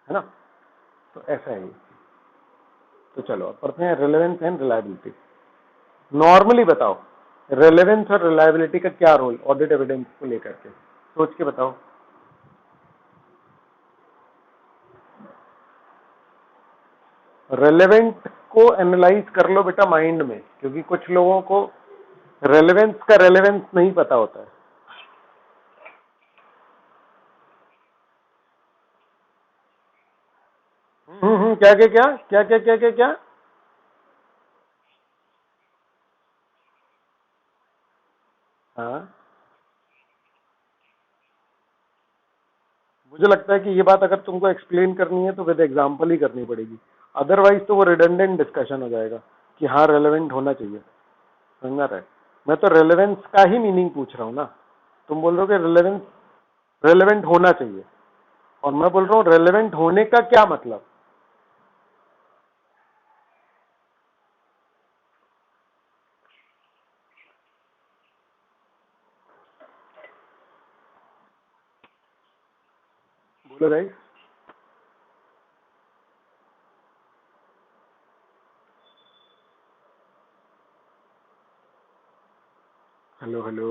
है ना? तो ऐसा है। तो चलो अब पढ़ते हैं रेलेवेंस एंड रिलायबिलिटी। नॉर्मली बताओ रेलेवेंस और रिलायबिलिटी का क्या रोल ऑडिट एविडेंस को लेकर के, सोच के बताओ। रेलेवेंट को एनालाइज कर लो बेटा माइंड में, क्योंकि कुछ लोगों को रेलेवेंस का रेलेवेंस नहीं पता होता है। क्या क्या क्या क्या क्या क्या क्या क्या हाँ, मुझे लगता है कि ये बात अगर तुमको एक्सप्लेन करनी है तो विद एग्जाम्पल ही करनी पड़ेगी, अदरवाइज तो वो रिडंडेंट डिस्कशन हो जाएगा कि हाँ रेलेवेंट होना चाहिए। समझ रहा है? मैं तो रेलेवेंस का ही मीनिंग पूछ रहा हूँ ना। तुम बोल रहे हो कि रेलेवेंस रेलेवेंट होना चाहिए, और मैं बोल रहा हूँ रेलेवेंट होने का क्या मतलब। बोलो भाई। Hello hello.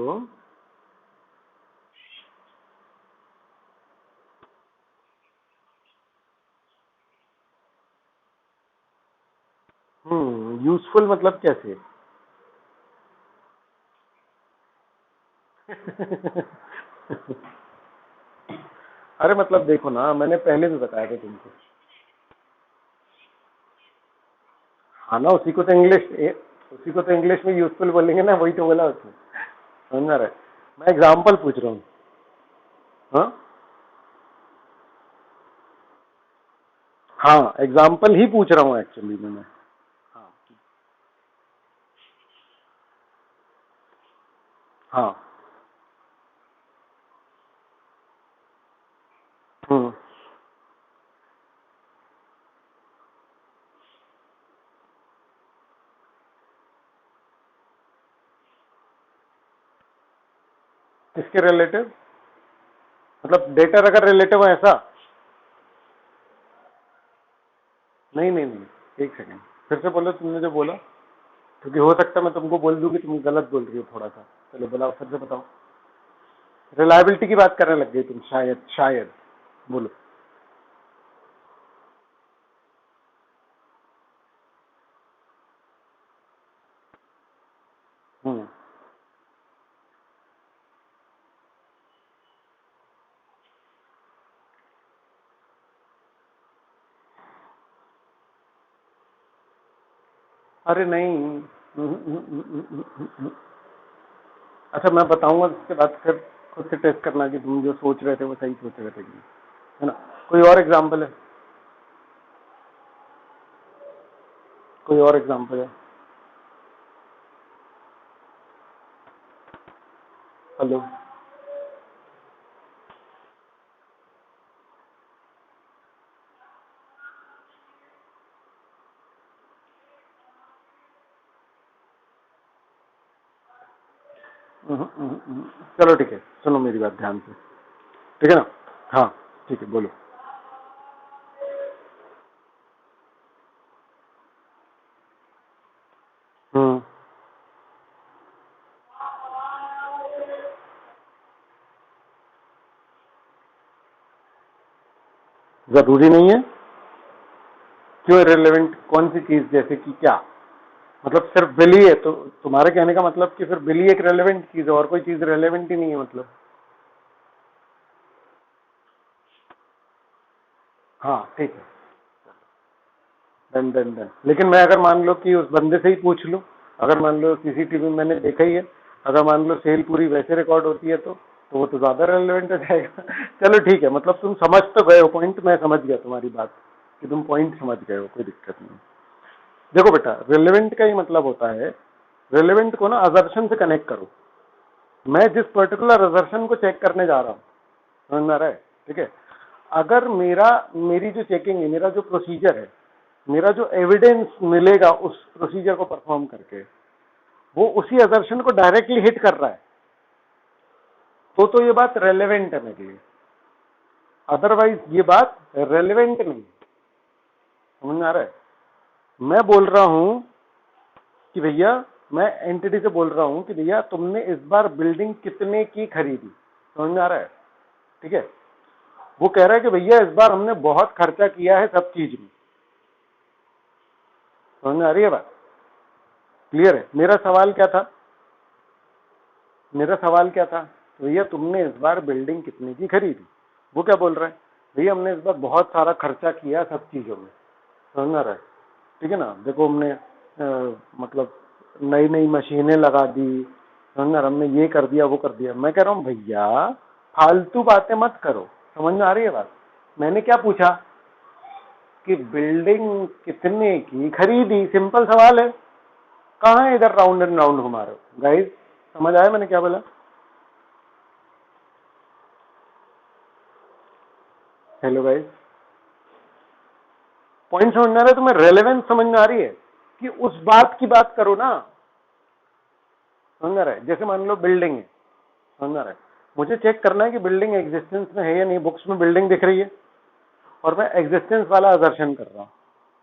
यूजफुल मतलब कैसे? अरे मतलब देखो ना, मैंने पहले भी बताया था तुमको। हाँ ना, उसी को तो इंग्लिश में यूजफुल बोलेंगे ना, वही तो बोला उसने। समझ रहा है? मैं एग्जाम्पल पूछ रहा हूँ। हाँ हाँ, एग्जाम्पल ही पूछ रहा हूँ एक्चुअली में मैं। हाँ हाँ। हम्म किसके रिलेटिव? मतलब डेटर अगर रिलेटिव है ऐसा? नहीं नहीं नहीं, एक सेकंड, फिर से बोलो तुमने जो बोला, क्योंकि हो सकता है मैं तुमको बोल दूं कि तुम गलत बोल रही हो थोड़ा सा। चलो बोला, फिर से बताओ। रिलायबिलिटी की बात करने लग गई तुम, शायद शायद। बोलो। हम्म अरे नहीं। अच्छा मैं बताऊंगा, उसके बाद फिर खुद से टेस्ट करना कि तुम जो सोच रहे थे वो सही सोच रहे थे कि नहीं, है ना? कोई और एग्जाम्पल है? कोई और एग्जाम्पल है? हेलो। चलो ठीक है, सुनो मेरी बात ध्यान से। ठीक है ना? हाँ ठीक है, बोलो। हम्म जरूरी नहीं है। क्यों रिलेवेंट? कौन सी चीज, जैसे कि क्या? मतलब सिर्फ बिल ही है तो? तुम्हारे कहने का मतलब कि फिर बिल ही एक रेलेवेंट चीज है और कोई चीज रेलेवेंट ही नहीं है मतलब? हाँ ठीक है। Done done done. लेकिन मैं अगर मान लो कि उस बंदे से ही पूछ लूं, अगर मान लो सीसीटीवी मैंने देखा ही है, अगर मान लो सेल पूरी वैसे रिकॉर्ड होती है तो वो तो ज्यादा रेलेवेंट हो जाएगा। चलो ठीक है, मतलब तुम समझ तो गए हो पॉइंट, मैं समझ गया तुम्हारी बात, कि तुम पॉइंट समझ गए हो, कोई दिक्कत नहीं। देखो बेटा, रेलेवेंट का ही मतलब होता है, रेलेवेंट को ना अजर्शन से कनेक्ट करो। मैं जिस पर्टिकुलर अजर्शन को चेक करने जा रहा हूँ, समझ में आ रहा है? ठीक है। अगर मेरी जो चेकिंग है, मेरा जो प्रोसीजर है, मेरा जो एविडेंस मिलेगा उस प्रोसीजर को परफॉर्म करके, वो उसी असर्शन को डायरेक्टली हिट कर रहा है, तो ये बात रेलेवेंट है मेरे लिए। अदरवाइज ये बात रेलेवेंट नहीं। समझ में आ रहा है? मैं बोल रहा हूं कि भैया, मैं एंटिटी से बोल रहा हूं कि भैया तुमने इस बार बिल्डिंग कितने की खरीदी। समझ में आ रहा है? ठीक है। वो कह रहा है कि भैया इस बार हमने बहुत खर्चा किया है सब चीज में। समझ में आ रही है बात? क्लियर है? मेरा सवाल क्या था? मेरा सवाल क्या था? भैया तुमने इस बार बिल्डिंग कितने की खरीदी? वो क्या बोल रहा है? भैया हमने इस बार बहुत सारा खर्चा किया सब चीजों में। समझ में आ रहा है? ठीक है ना? देखो हमने मतलब नई नई मशीनें लगा दी, समझ में, हमने ये कर दिया वो कर दिया। मैं कह रहा हूँ भैया फालतू बातें मत करो। समझ में आ रही है बात? मैंने क्या पूछा कि बिल्डिंग कितने की खरीदी, सिंपल सवाल है। कहाँ है इधर राउंड एंड राउंड घुमा रहे हो गाइस? समझ आया मैंने क्या बोला? हेलो गाइस, पॉइंट समझ में आ रहा है तुम्हें? रेलेवेंस समझ में आ रही है कि उस बात की बात करो ना। समझ में आ रहा है? जैसे मान लो बिल्डिंग है, समझ में आ रहा है, मुझे चेक करना है कि बिल्डिंग एग्जिस्टेंस में है या नहीं। बुक्स में बिल्डिंग दिख रही है और मैं एग्जिस्टेंस वाला असर्शन कर रहा हूँ।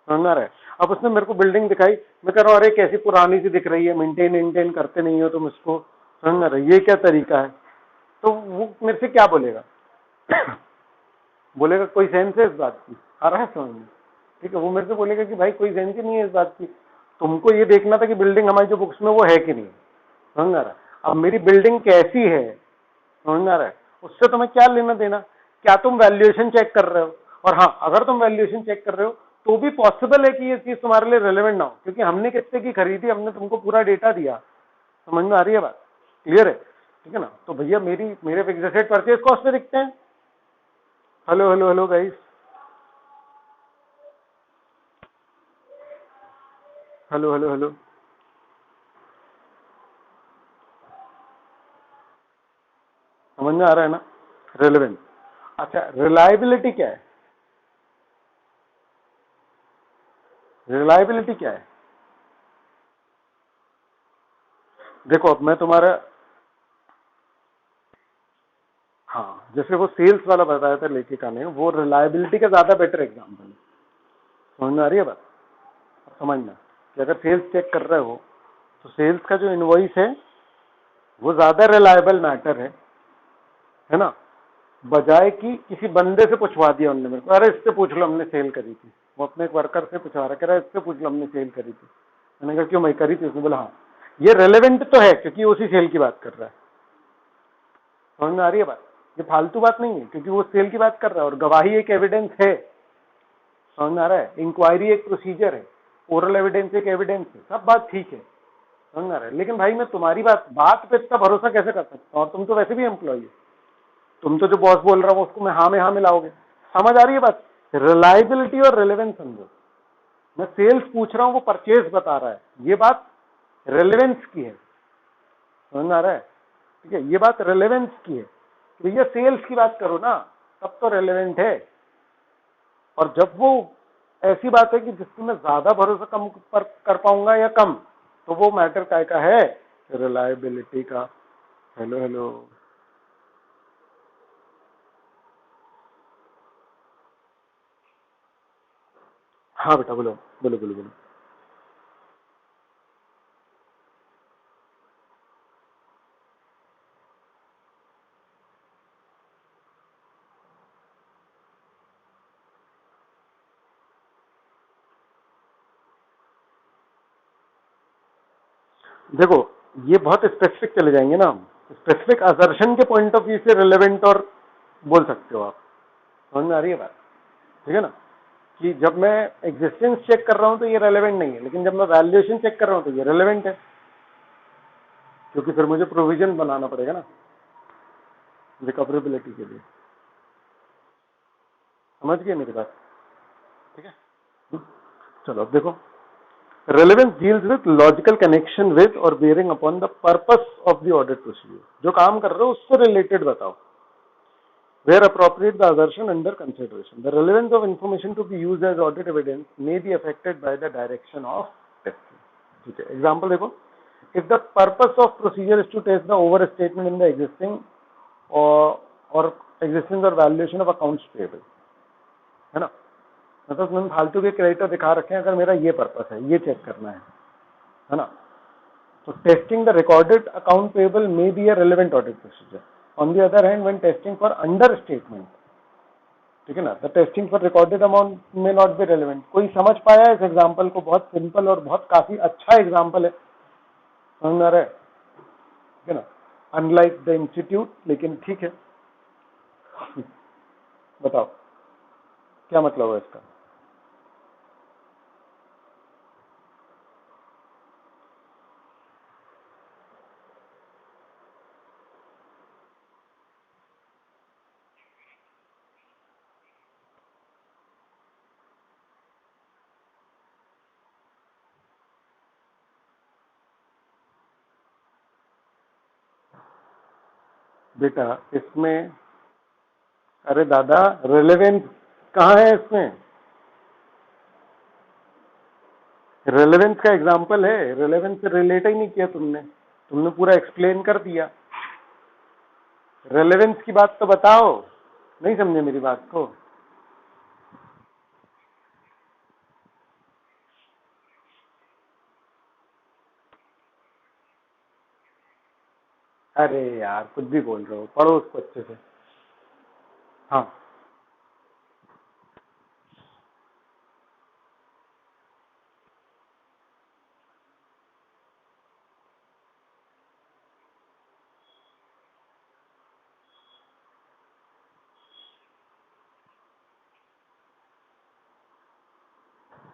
समझ में आ रहा है? अब उसने मेरे को बिल्डिंग दिखाई, मैं कह रहा हूँ अरे कैसी पुरानी सी दिख रही है, मेंटेन करते नहीं हो तुम इसको। समझ में आ रहा है? ये क्या तरीका है? तो वो मेरे से क्या बोलेगा? बोलेगा कोई सेंस है इस बात की? आ रहा है समझ में? ठीक है, वो मेरे से बोलेगा कि भाई कोई सेंस ही नहीं है इस बात की। तुमको ये देखना था कि बिल्डिंग हमारी जो बुक्स में वो है कि नहीं। समझ में आ रहा है? अब मेरी बिल्डिंग कैसी है, समझ में आ रहा है, उससे तुम्हें क्या लेना देना? क्या तुम वैल्यूएशन चेक कर रहे हो? और हाँ, अगर तुम वैल्यूएशन चेक कर रहे हो तो भी पॉसिबल है कि ये चीज तुम्हारे लिए रेलेवेंट ना हो, क्योंकि हमने कितने की खरीदी, हमने तुमको पूरा डेटा दिया। समझ में आ रही है बात? क्लियर है? ठीक है ना? तो भैया मेरे फिक्स्ड एसेट परचेज कॉस्ट पे दिखते हैं। Hello hello hello guys, hello hello hello, समझ में आ रहा है ना? रेलेवेंस। अच्छा, रिलायबिलिटी क्या है? रिलायबिलिटी क्या है? देखो अब मैं तुम्हारा, हाँ, जैसे वो सेल्स वाला बताया था लेखिका ने, वो रिलायबिलिटी का ज्यादा बेटर एग्जाम्पल है। समझ में आ रही है बात? समझना कि अगर सेल्स चेक कर रहे हो तो सेल्स का जो इनवॉइस है वो ज्यादा रिलायबल मैटर है ना, बजाय कि किसी बंदे से पूछवा दिया उनने मेरे को, अरे इससे पूछ लो हमने सेल करी थी। वो अपने एक वर्कर से पूछवा रहा, कह रहा है इससे पूछ लो हमने सेल करी थी। मैंने कहा क्यों, मैं करी थी? उसने बोला हाँ। ये रेलेवेंट तो है क्योंकि उसी सेल की बात कर रहा है। समझ में आ रही है बात? ये फालतू बात नहीं है, क्योंकि वो सेल की बात कर रहा है और गवाही एक एविडेंस है। समझ में आ रहा है? इंक्वायरी एक प्रोसीजर है, ओरल एविडेंस एक एविडेंस है, सब बात ठीक है। समझ में आ रहा है? लेकिन भाई मैं तुम्हारी बात पे इतना भरोसा कैसे कर सकता हूँ? और तुम तो वैसे भी एम्प्लॉय हो, तुम तो जो बॉस बोल रहा हो उसको में हाँ मिलाओगे। समझ आ रही है बात? रिलायबिलिटी और रेलेवेंस समझो। मैं सेल्स पूछ रहा हूँ, वो परचेज बता रहा है, ये बात रेलेवेंस की है। समझ में आ रहा है? ठीक है, ये बात रेलेवेंस की है। तो ये सेल्स की बात करो ना, तब तो रेलेवेंट है। और जब वो ऐसी बात है कि जिसकी मैं ज्यादा भरोसा कम पर कर पाऊंगा या कम, तो वो मैटर काय का है? रिलायबिलिटी का। हेलो हेलो, हाँ बेटा बोलो बोलो बोलो बोलो। देखो ये बहुत स्पेसिफिक चले जाएंगे ना हम, स्पेसिफिक असर्शन के पॉइंट ऑफ व्यू से रिलेवेंट और बोल सकते हो आप। समझ में आ रही है बात? ठीक है ना? कि जब मैं एग्जिस्टेंस चेक कर रहा हूं तो ये रेलेवेंट नहीं है, लेकिन जब मैं वैल्यूएशन चेक कर रहा हूं तो ये रेलेवेंट है, क्योंकि फिर मुझे प्रोविजन बनाना पड़ेगा ना रिकवरेबिलिटी के लिए। समझ गए मेरी बात? ठीक है। चलो अब देखो, relevance deals with logical connection with और bearing upon the purpose of the audit procedure. जो काम कर रहे हो उससे रिलेटेड बताओ। Where appropriate, the assertion under consideration. The relevance of information to be used as audit evidence may be affected by the direction of testing. ठीक है, example देखो, if the purpose of procedure is to test the overstatement in the existing or existence or valuation of accounts payable, है ना, मतलब मैंने फालतू के creditor दिखा रखे हैं, अगर मेरा ये पर्पस है, ये चेक करना है ना, तो testing the recorded account payable may be a relevant audit procedure. On the other hand, when testing for understatement, ठीक है ना। The testing for recorded amount में नॉट बी रेलिवेंट। कोई समझ पाया इस एग्जाम्पल को? बहुत सिंपल और बहुत काफी अच्छा एग्जाम्पल है, समझ में आ रहा है? ठीक है ना, अनलाइक द इंस्टीट्यूट, लेकिन ठीक है। बताओ क्या मतलब है इसका? बेटा इसमें, अरे दादा, रेलेवेंस कहाँ है इसमें? रेलेवेंस का एग्जाम्पल है, रेलेवेंस से रिलेट ही नहीं किया तुमने, तुमने पूरा एक्सप्लेन कर दिया। रेलेवेंस की बात तो बताओ, नहीं समझे मेरी बात को? अरे यार कुछ भी बोल रहे हो, पढ़ो उसको अच्छे से। हाँ,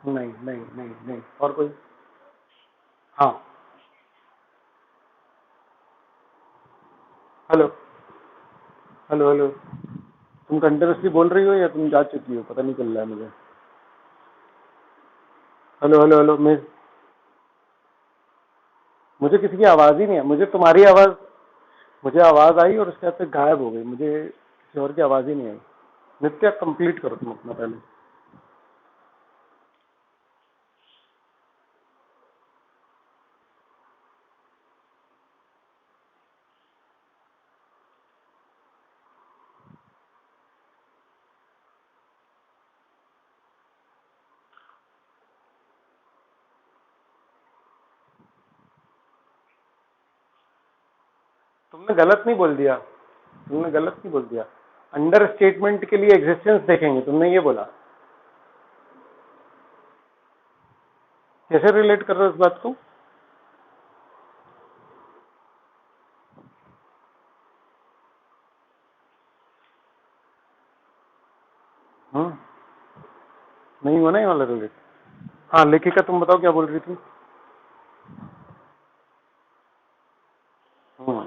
नहीं नहीं नहीं नहीं, और कोई? हाँ, हेलो हेलो हेलो, तुम कंटिन्यूसली बोल रही हो या तुम जा चुकी हो, पता नहीं चल रहा है मुझे। हेलो हेलो हेलो, मैं, मुझे किसी की आवाज ही नहीं है, मुझे तुम्हारी आवाज, मुझे आवाज आई और उसके बाद से गायब हो गई, मुझे किसी और की आवाज ही नहीं आई। नित्य कंप्लीट करो तुम अपना पहले। तुमने गलत नहीं बोल दिया, तुमने गलत नहीं बोल दिया। अंडर स्टेटमेंट के लिए एग्जिस्टेंस देखेंगे, तुमने ये बोला। कैसे रिलेट कर रहे हो इस बात को? हम्म, नहीं होना ही वाला रिलेट। हाँ, लेखिका तुम बताओ क्या बोल रही थी? हम्म,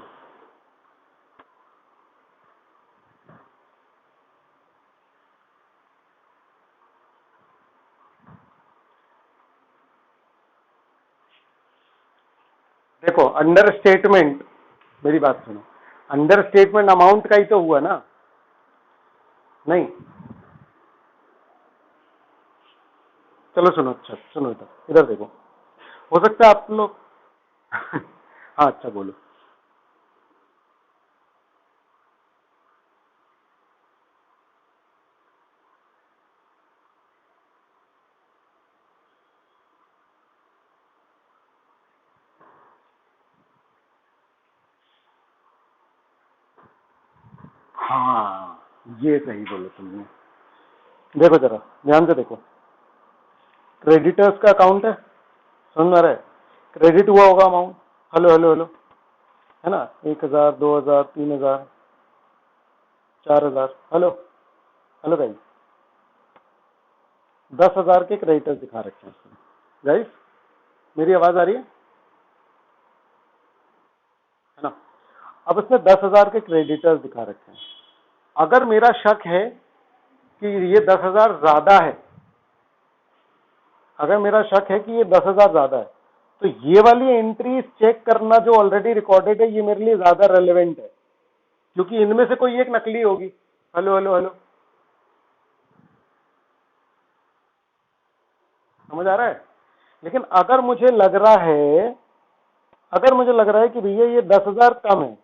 देखो अंडर स्टेटमेंट, मेरी बात सुनो, अंडर स्टेटमेंट अमाउंट का ही तो हुआ ना? नहीं, चलो सुनो, अच्छा सुनो, इधर इधर देखो, हो सकता है आप लोग हाँ अच्छा बोलो। हाँ, ये सही बोलो तुमने। देखो जरा ध्यान से देखो, क्रेडिटर्स का अकाउंट है, समझ में आ रहा है? क्रेडिट हुआ होगा अमाउंट, हेलो हेलो हेलो, है ना? 1,000, 2,000, 3,000, 4,000, हेलो हेलो गाइस, 10,000 के क्रेडिटर्स दिखा रखे हैं उसमें। गाइस, मेरी आवाज आ रही है ना? अब इसमें 10,000 के क्रेडिटर्स दिखा रखे हैं। अगर मेरा शक है कि ये 10,000 ज्यादा है, अगर मेरा शक है कि ये 10,000 ज्यादा है, तो ये वाली एंट्री चेक करना जो ऑलरेडी रिकॉर्डेड है, ये मेरे लिए ज्यादा रेलेवेंट है, क्योंकि इनमें से कोई एक नकली होगी। हेलो हेलो हेलो, समझ आ रहा है? लेकिन अगर मुझे लग रहा है, अगर मुझे लग रहा है कि भैया ये 10,000 कम है,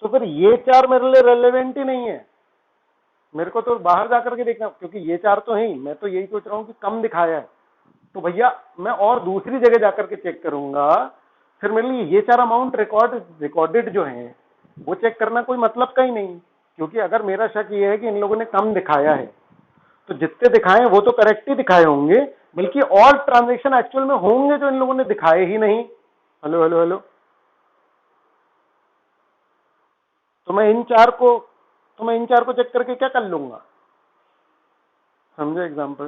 तो फिर ये चार मेरे लिए रेलेवेंट ही नहीं है। मेरे को तो बाहर जाकर के देखना, क्योंकि ये चार तो है ही, मैं तो यही सोच रहा हूं कि कम दिखाया है, तो भैया मैं और दूसरी जगह जाकर के चेक करूंगा। फिर मेरे लिए ये चार अमाउंट रिकॉर्डेड जो है वो चेक करना कोई मतलब का ही नहीं, क्योंकि अगर मेरा शक ये है कि इन लोगों ने कम दिखाया है, तो जितने दिखाए वो तो करेक्ट ही दिखाए होंगे, बल्कि और ट्रांजेक्शन एक्चुअल में होंगे जो इन लोगों ने दिखाए ही नहीं। Hello hello hello. तो मैं इन चार को चेक करके क्या कर लूंगा, समझे एग्जाम्पल,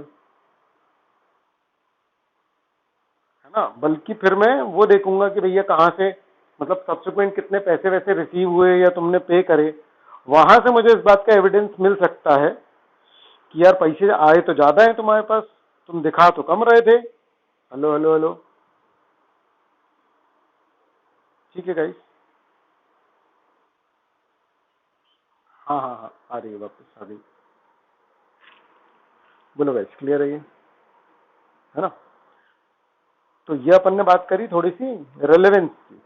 है ना। बल्कि फिर मैं वो देखूंगा कि भैया कहाँ से, मतलब सब्सिक्वेंट कितने पैसे वैसे रिसीव हुए या तुमने पे करे, वहां से मुझे इस बात का एविडेंस मिल सकता है कि यार पैसे आए तो ज्यादा है तुम्हारे पास, तुम दिखा तो कम रहे थे। Hello hello hello. ठीक है गाइस। हाँ हाँ हाँ, आ रही है वापस, आ रही। बोलो गाइस, क्लियर है ये, है ना। तो ये अपन ने बात करी थोड़ी सी रेलेवेंस की,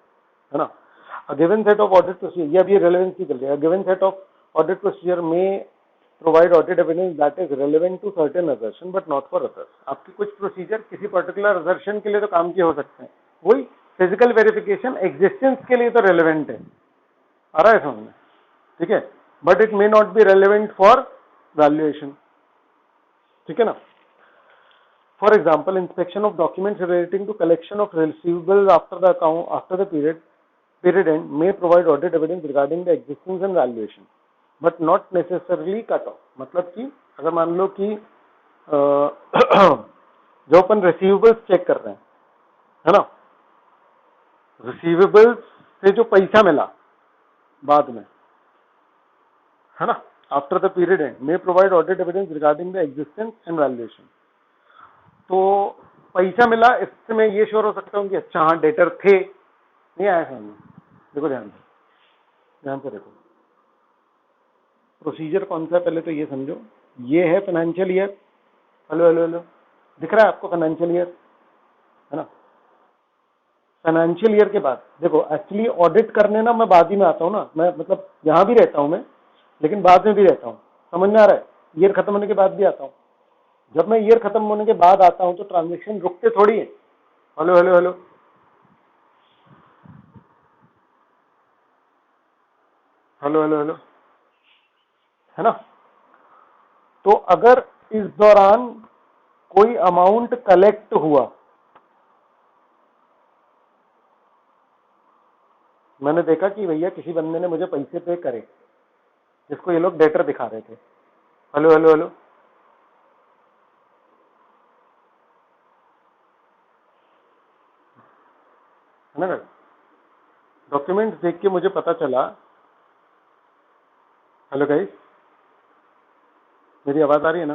है ना। A given set of audit procedure, ये अभी रेलेवेंस की चल रही है। A given set of audit procedure may provide audit evidence that is relevant to certain assertion but not for others। आपकी कुछ प्रोसीजर किसी पर्टिकुलर assertion के लिए तो काम के हो सकते हैं, वही फिजिकल वेरिफिकेशन एग्जिस्टेंस के लिए तो रेलेवेंट है, आ रहा है समझ में, ठीक है, but it may not B relevant for valuation, ठीक है ना। For example, inspection of documents relating to collection of receivables after the period end may provide audit evidence regarding the existence and valuation, but not necessarily cut off। मतलब कि अगर मान लो कि जो अपन receivables check कर रहे हैं, है ना, रिसीवेबल्स से जो पैसा मिला बाद में, है ना, after the period and may provide audit evidence regarding the existence and valuation. तो पैसा मिला, इससे मैं ये श्योर हो सकता हूँ कि अच्छा हाँ डेटर थे, नहीं आया समझ में। देखो ध्यान से देखो, प्रोसीजर कौन सा है पहले तो ये समझो। ये है financial year, hello hello hello, दिख रहा है आपको फाइनेंशियल ईयर, है ना। फाइनेंशियल ईयर के बाद देखो, एक्चुअली ऑडिट करने ना मैं बाद ही में आता हूँ ना, मैं मतलब यहाँ भी रहता हूँ मैं, लेकिन बाद में भी रहता हूँ, समझ में आ रहा है। ईयर खत्म होने के बाद भी आता हूँ। जब मैं ईयर खत्म होने के बाद आता हूँ तो ट्रांजेक्शन रुकते थोड़ी है। Hello hello hello, hello hello hello, है ना। तो अगर इस दौरान कोई अमाउंट कलेक्ट हुआ, मैंने देखा कि भैया किसी बंदे ने मुझे पैसे पे करे, जिसको ये लोग डेटर दिखा रहे थे। हेलो हेलो हेलो, है ना। डॉक्यूमेंट्स देख के मुझे पता चला, हेलो गाइस, मेरी आवाज आ रही है ना,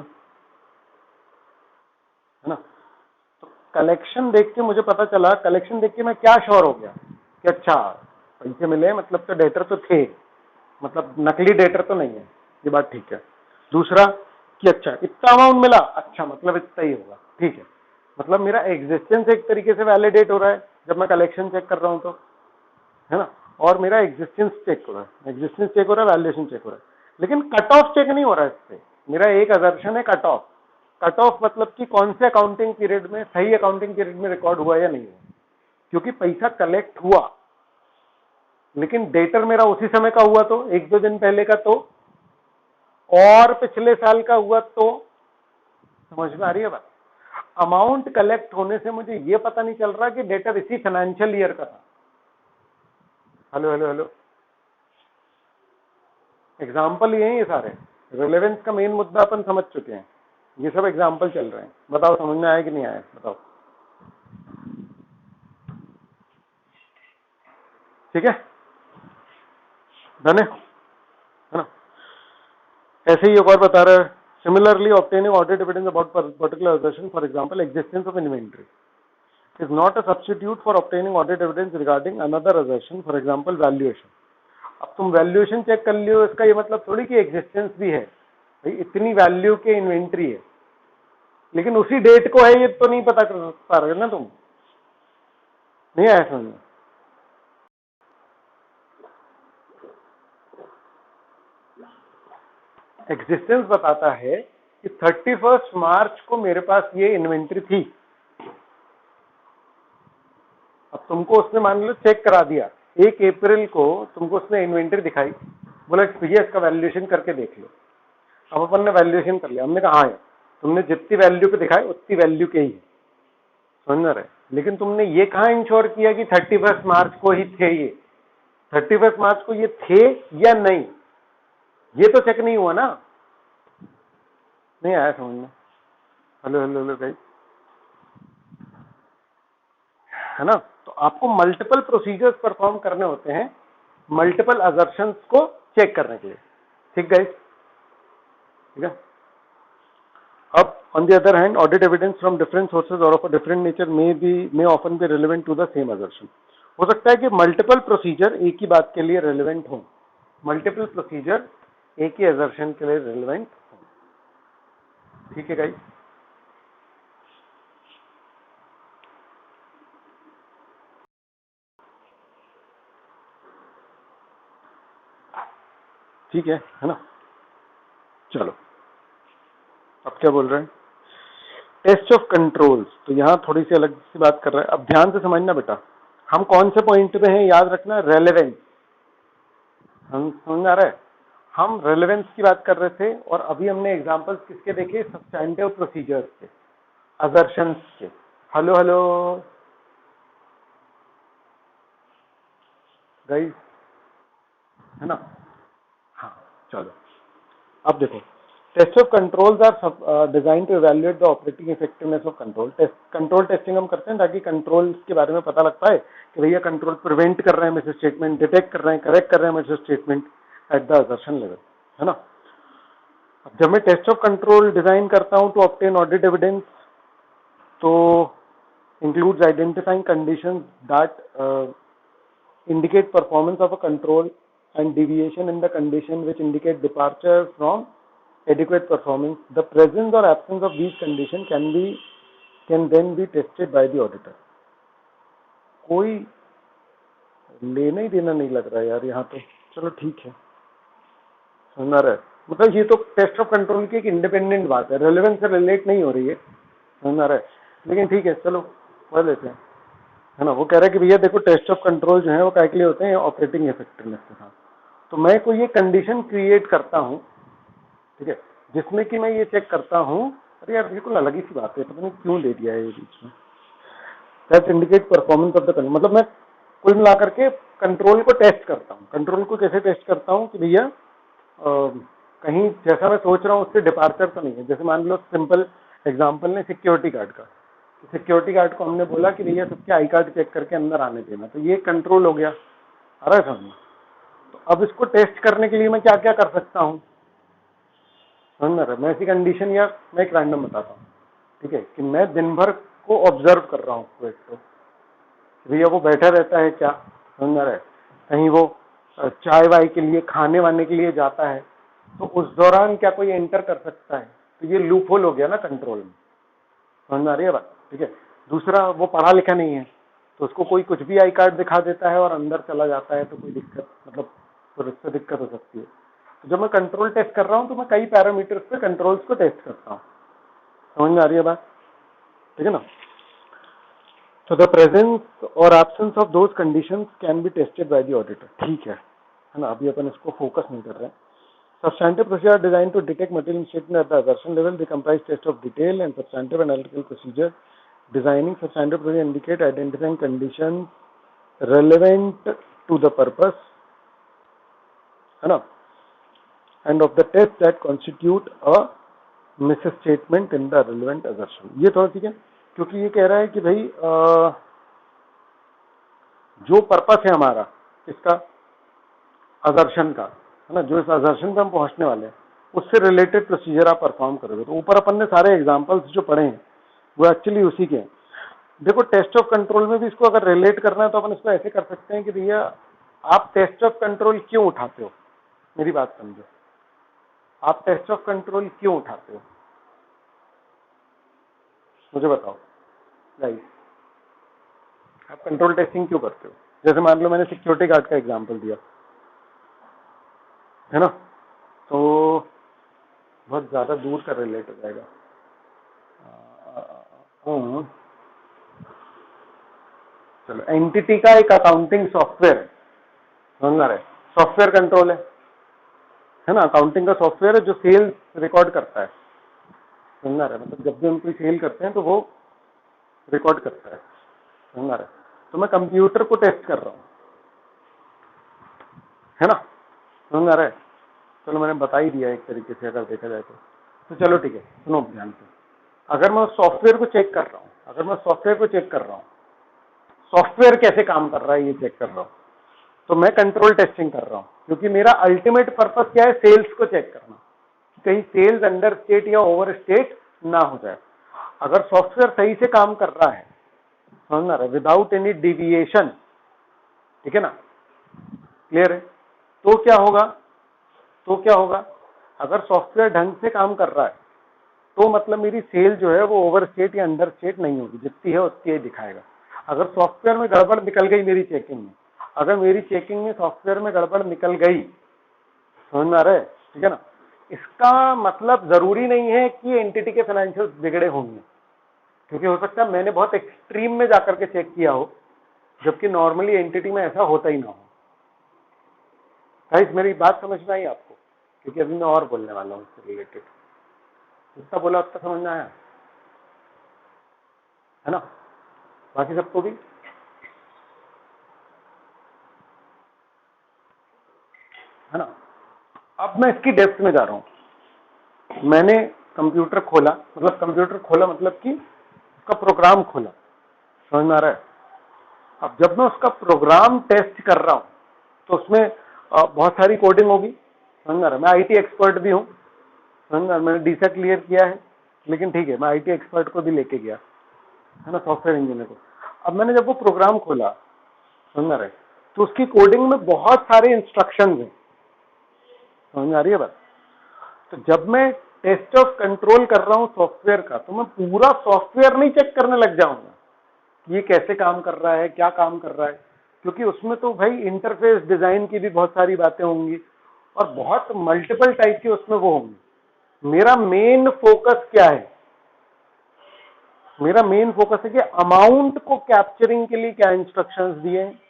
है ना। तो कलेक्शन देख के मुझे पता चला, कलेक्शन देख के मैं क्या श्योर हो गया कि अच्छा पैसे मिले, मतलब तो डेटर तो थे, मतलब नकली डेटर तो नहीं है, ये बात ठीक है। दूसरा कि अच्छा इतना अमाउंट मिला, अच्छा मतलब इतना ही होगा, ठीक है, मतलब मेरा एग्जिस्टेंस एक तरीके से वैलिडेट हो रहा है जब मैं कलेक्शन चेक कर रहा हूं तो, है ना। और मेरा एग्जिस्टेंस चेक हो रहा है, एग्जिस्टेंस चेक हो रहा है, वैल्यूएशन चेक हो रहा है, लेकिन कट ऑफ चेक नहीं हो रहा है इससे। मेरा एक असर्शन है कट ऑफ। कट ऑफ मतलब कि कौन से अकाउंटिंग पीरियड में, सही अकाउंटिंग पीरियड में रिकॉर्ड हुआ या नहीं हुआ, क्योंकि पैसा कलेक्ट हुआ, लेकिन डेटर मेरा उसी समय का हुआ तो, एक दो दिन पहले का तो, और पिछले साल का हुआ तो, समझ में आ रही है बात। अमाउंट कलेक्ट होने से मुझे यह पता नहीं चल रहा कि डेटर इसी फाइनेंशियल ईयर का था। हेलो हेलो हेलो, एग्जाम्पल ये हैं ये सारे, रिलेवेंस का मेन मुद्दा अपन समझ चुके हैं, ये सब एग्जाम्पल चल रहे हैं। बताओ समझ में आया कि नहीं आया, बताओ। ठीक है, धने, है ना। ऐसे ही एक और बता रहा है, similarly obtaining audit evidence about particular assertion, for example existence of inventory, is not a substitute for obtaining audit evidence regarding another assertion, for example valuation। अब तुम वैल्यूएशन चेक कर लियो, इसका ये मतलब थोड़ी कि एग्जिस्टेंस भी है, भाई इतनी वैल्यू के इन्वेंट्री है, लेकिन उसी डेट को है ये तो नहीं पता कर पा रहे ना तुम, नहीं आया समझ में। एग्जिस्टेंस बताता है कि 31 मार्च को मेरे पास ये इन्वेंट्री थी। अब तुमको उसने मान लो चेक करा दिया, 1 अप्रैल को तुमको उसने इन्वेंट्री दिखाई, बोला भैया इसका वैल्यूएशन करके देख लो। अब अपन ने वैल्यूएशन कर लिया, हमने कहा हाँ तुमने जितनी वैल्यू पे दिखाए उतनी वैल्यू के ही है, समझ रहे, लेकिन तुमने ये कहाँ इंश्योर किया कि 31 मार्च को ही थे ये, 31 मार्च को ये थे या नहीं, ये तो चेक नहीं हुआ ना। नहीं आया समझ में? हेलो हेलो हेलो गाइस, है ना? तो आपको मल्टीपल प्रोसीजर्स परफॉर्म करने होते हैं मल्टीपल असर्शंस को चेक करने के लिए, ठीक गाइस? ठीक है। अब on the other hand, audit evidence from different sources or of a different nature may often be relevant to the same assertion. हो सकता है कि मल्टीपल प्रोसीजर एक ही बात के लिए रेलेवेंट हो, मल्टीपल प्रोसीजर एक ही असर्शन के लिए रेलेवेंट हो, ठीक है गाइस? ठीक है ना? चलो अब क्या बोल रहे हैं, टेस्ट ऑफ कंट्रोल्स। तो यहां थोड़ी सी अलग सी बात कर रहे हैं, अब ध्यान से समझना बेटा, हम कौन से पॉइंट पे हैं याद रखना, रेलेवेंस। हम समझ आ रहा है, हम रेलेवेंस की बात कर रहे थे और अभी हमने एग्जांपल्स किसके देखे, सब्सटैंटिव प्रोसीजर्स के, असर्शंस के। हेलो हेलो गाइस, है ना? हाँ चलो अब देखो, test of controls are design to evaluate the operating effectiveness of control. Control testing हम करते हैं ताकि कंट्रोल के बारे में पता लग पाए कि भैया कंट्रोल प्रिवेंट कर रहे हैं मिस स्टेटमेंट, डिटेक्ट कर रहे हैं, करेक्ट कर रहे हैं miss statement at the assertion level, है ना? अब जब मैं टेस्ट ऑफ कंट्रोल डिजाइन करता हूं टू ऑब्टेन ऑडिट एविडेंस, तो includes identifying conditions that indicate performance of a control and deviation in the condition which indicate departure from adequate performance. The presence or absence of these conditions can then be tested by the auditor. कोई लेना ही देना नहीं लग रहा है यार यहाँ तो, चलो ठीक है, समझ रहा है? मतलब ये तो टेस्ट ऑफ कंट्रोल की एक इंडिपेंडेंट बात है, रेलेवेंस से रिलेट नहीं हो रही है, समझ रहा है? लेकिन ठीक है चलो पढ़ लेते हैं, है ना? वो कह रहा है कि भैया देखो टेस्ट ऑफ कंट्रोल जो है वो क्या के लिए होते हैं, ऑपरेटिंग इफेक्टिवनेस के साथ। तो मैं कोई ये कंडीशन क्रिएट करता हूँ, ठीक है, जिसमें कि मैं ये चेक करता हूँ, अरे यार बिल्कुल अलग ही सी बात है, पता नहीं क्यों दे दिया है ये बीच में, that indicate performance of the control. मतलब मैं कुल मिला करके कंट्रोल को टेस्ट करता हूँ। कंट्रोल को कैसे टेस्ट करता हूँ कि भैया कहीं जैसा मैं सोच रहा हूँ उससे डिपार्चर तो नहीं है। जैसे मान लो सिंपल एग्जांपल ने सिक्योरिटी गार्ड का, सिक्योरिटी गार्ड को हमने बोला कि भैया सबके आई कार्ड चेक करके अंदर आने देना, तो ये कंट्रोल हो गया, आ रहा है समझ? तो अब इसको टेस्ट करने के लिए मैं क्या क्या कर सकता हूँ, समझ रहा है? मैं ऐसी कंडीशन, या मैं एक रैंडम बताता हूँ, ठीक है, कि मैं दिन भर को ऑब्जर्व कर रहा हूँ उसको, एक तो भैया वो बैठा रहता है क्या, समझ रहा है? कहीं वो चाय वाय के लिए, खाने वाने के लिए जाता है, तो उस दौरान क्या कोई एंटर कर सकता है? तो ये लूप होल हो गया ना कंट्रोल में, समझ में आ रही है बात? ठीक है। दूसरा, वो पढ़ा लिखा नहीं है, तो उसको कोई कुछ भी आई कार्ड दिखा देता है और अंदर चला जाता है, तो कोई दिक्कत, मतलब तो इससे दिक्कत हो सकती है। तो जब मैं कंट्रोल टेस्ट कर रहा हूँ तो मैं कई पैरामीटर्स पे कंट्रोल्स को टेस्ट करता हूँ, समझ में आ रही है बात? ठीक है ना? So the presence or absence of those conditions can be tested by the auditor. ठीक है ना? अभी अपन इसको फोकस नहीं कर रहे हैं। Substantive procedure are designed to detect material statement at the assertion level. They comprise test of detail and substantive analytical procedure. Designing substantive procedure indicate identifying conditions relevant to the purpose, है ना, and of the test that constitute a misstatement in the relevant assertion. ये थोड़ा ठीक है, क्योंकि ये कह रहा है कि भाई जो पर्पस है हमारा इसका असर्शन का, है ना, जो इस असर्शन पे हम पहुंचने वाले हैं, उससे रिलेटेड प्रोसीजर आप परफॉर्म करोगे। तो ऊपर अपन ने सारे एग्जांपल्स जो पढ़े हैं वो एक्चुअली उसी के हैं। देखो टेस्ट ऑफ कंट्रोल में भी इसको अगर रिलेट करना है तो अपन इसको ऐसे कर सकते हैं कि भैया आप टेस्ट ऑफ कंट्रोल क्यों उठाते हो, मेरी बात समझो, आप टेस्ट ऑफ कंट्रोल क्यों उठाते हो, मुझे बताओ गाइस, आप कंट्रोल टेस्टिंग क्यों करते हो? जैसे मान लो मैंने सिक्योरिटी गार्ड का एग्जांपल दिया, है ना, तो बहुत ज्यादा दूर का रिलेट हो जाएगा। चलो, एंटिटी का एक अकाउंटिंग सॉफ्टवेयर है, समझ रहे, सॉफ्टवेयर कंट्रोल है ना, अकाउंटिंग का सॉफ्टवेयर है जो सेल्स रिकॉर्ड करता है। समझ आ रहा है? मतलब जब भी हम कोई सेल करते हैं तो वो रिकॉर्ड करता है, समझ आ रहा है? तो मैं कंप्यूटर को टेस्ट कर रहा हूँ, है ना? समझ आ रहा है? चलो मैंने बता ही दिया एक तरीके से अगर देखा जाए तो चलो ठीक है, सुनो ध्यान से। अगर मैं सॉफ्टवेयर को चेक कर रहा हूँ, अगर मैं सॉफ्टवेयर को चेक कर रहा हूँ, सॉफ्टवेयर कैसे काम कर रहा है ये चेक कर रहा हूँ, तो मैं कंट्रोल टेस्टिंग कर रहा हूँ, क्योंकि मेरा अल्टीमेट पर्पस क्या है? सेल्स को चेक करना, कहीं सेल्स अंडर स्टेट या ओवर स्टेट ना हो जाए। अगर सॉफ्टवेयर सही से काम कर रहा है, समझ रहा है, विदाउट एनी डिविएशन, ठीक है ना, क्लियर है? तो क्या होगा? तो क्या होगा? अगर सॉफ्टवेयर ढंग से काम कर रहा है तो मतलब मेरी सेल जो है वो ओवर स्टेट या अंडर स्टेट नहीं होगी, जितनी है उतनी ही दिखाएगा। अगर सॉफ्टवेयर में गड़बड़ निकल गई मेरी चेकिंग में, अगर मेरी चेकिंग में सॉफ्टवेयर में गड़बड़ निकल गई, समझ में आ रहा है? ठीक है ना, इसका मतलब जरूरी नहीं है कि एंटिटी के फाइनेंशियल बिगड़े होंगे, क्योंकि हो सकता है मैंने बहुत एक्सट्रीम में जाकर के चेक किया हो, जबकि नॉर्मली एंटिटी में ऐसा होता ही ना हो। गाइस मेरी बात समझ में आई आपको? क्योंकि अभी मैं और बोलने वाला हूँ इससे रिलेटेड। जितना बोला उतना समझ में आया, है ना? बाकी सबको भी, है ना? अब मैं इसकी डेप्थ में जा रहा हूं। मैंने कंप्यूटर खोला, मतलब कंप्यूटर खोला मतलब कि उसका प्रोग्राम खोला, समझ में आ रहा है? अब जब मैं उसका प्रोग्राम टेस्ट कर रहा हूं तो उसमें बहुत सारी कोडिंग होगी, समझ में आ रहा है? मैं आईटी एक्सपर्ट भी हूं, समझ में आ रहा है? मैंने डीसा क्लियर किया है, लेकिन ठीक है मैं आईटी एक्सपर्ट को भी लेके गया, है ना, सॉफ्टवेयर इंजीनियर को। अब मैंने जब वो प्रोग्राम खोला, समझ में आ रहा है, तो उसकी कोडिंग में बहुत सारे इंस्ट्रक्शंस हैं, समझ में आ रही है बात? तो जब मैं टेस्ट ऑफ कंट्रोल कर रहा हूं सॉफ्टवेयर का, तो मैं पूरा सॉफ्टवेयर नहीं चेक करने लग जाऊंगा कि ये कैसे काम कर रहा है, क्या काम कर रहा है, क्योंकि उसमें तो भाई इंटरफेस डिजाइन की भी बहुत सारी बातें होंगी और बहुत मल्टीपल टाइप की उसमें वो होंगी। मेरा मेन फोकस क्या है? मेरा मेन फोकस है कि अमाउंट को कैप्चरिंग के लिए क्या इंस्ट्रक्शंस दिए हैं,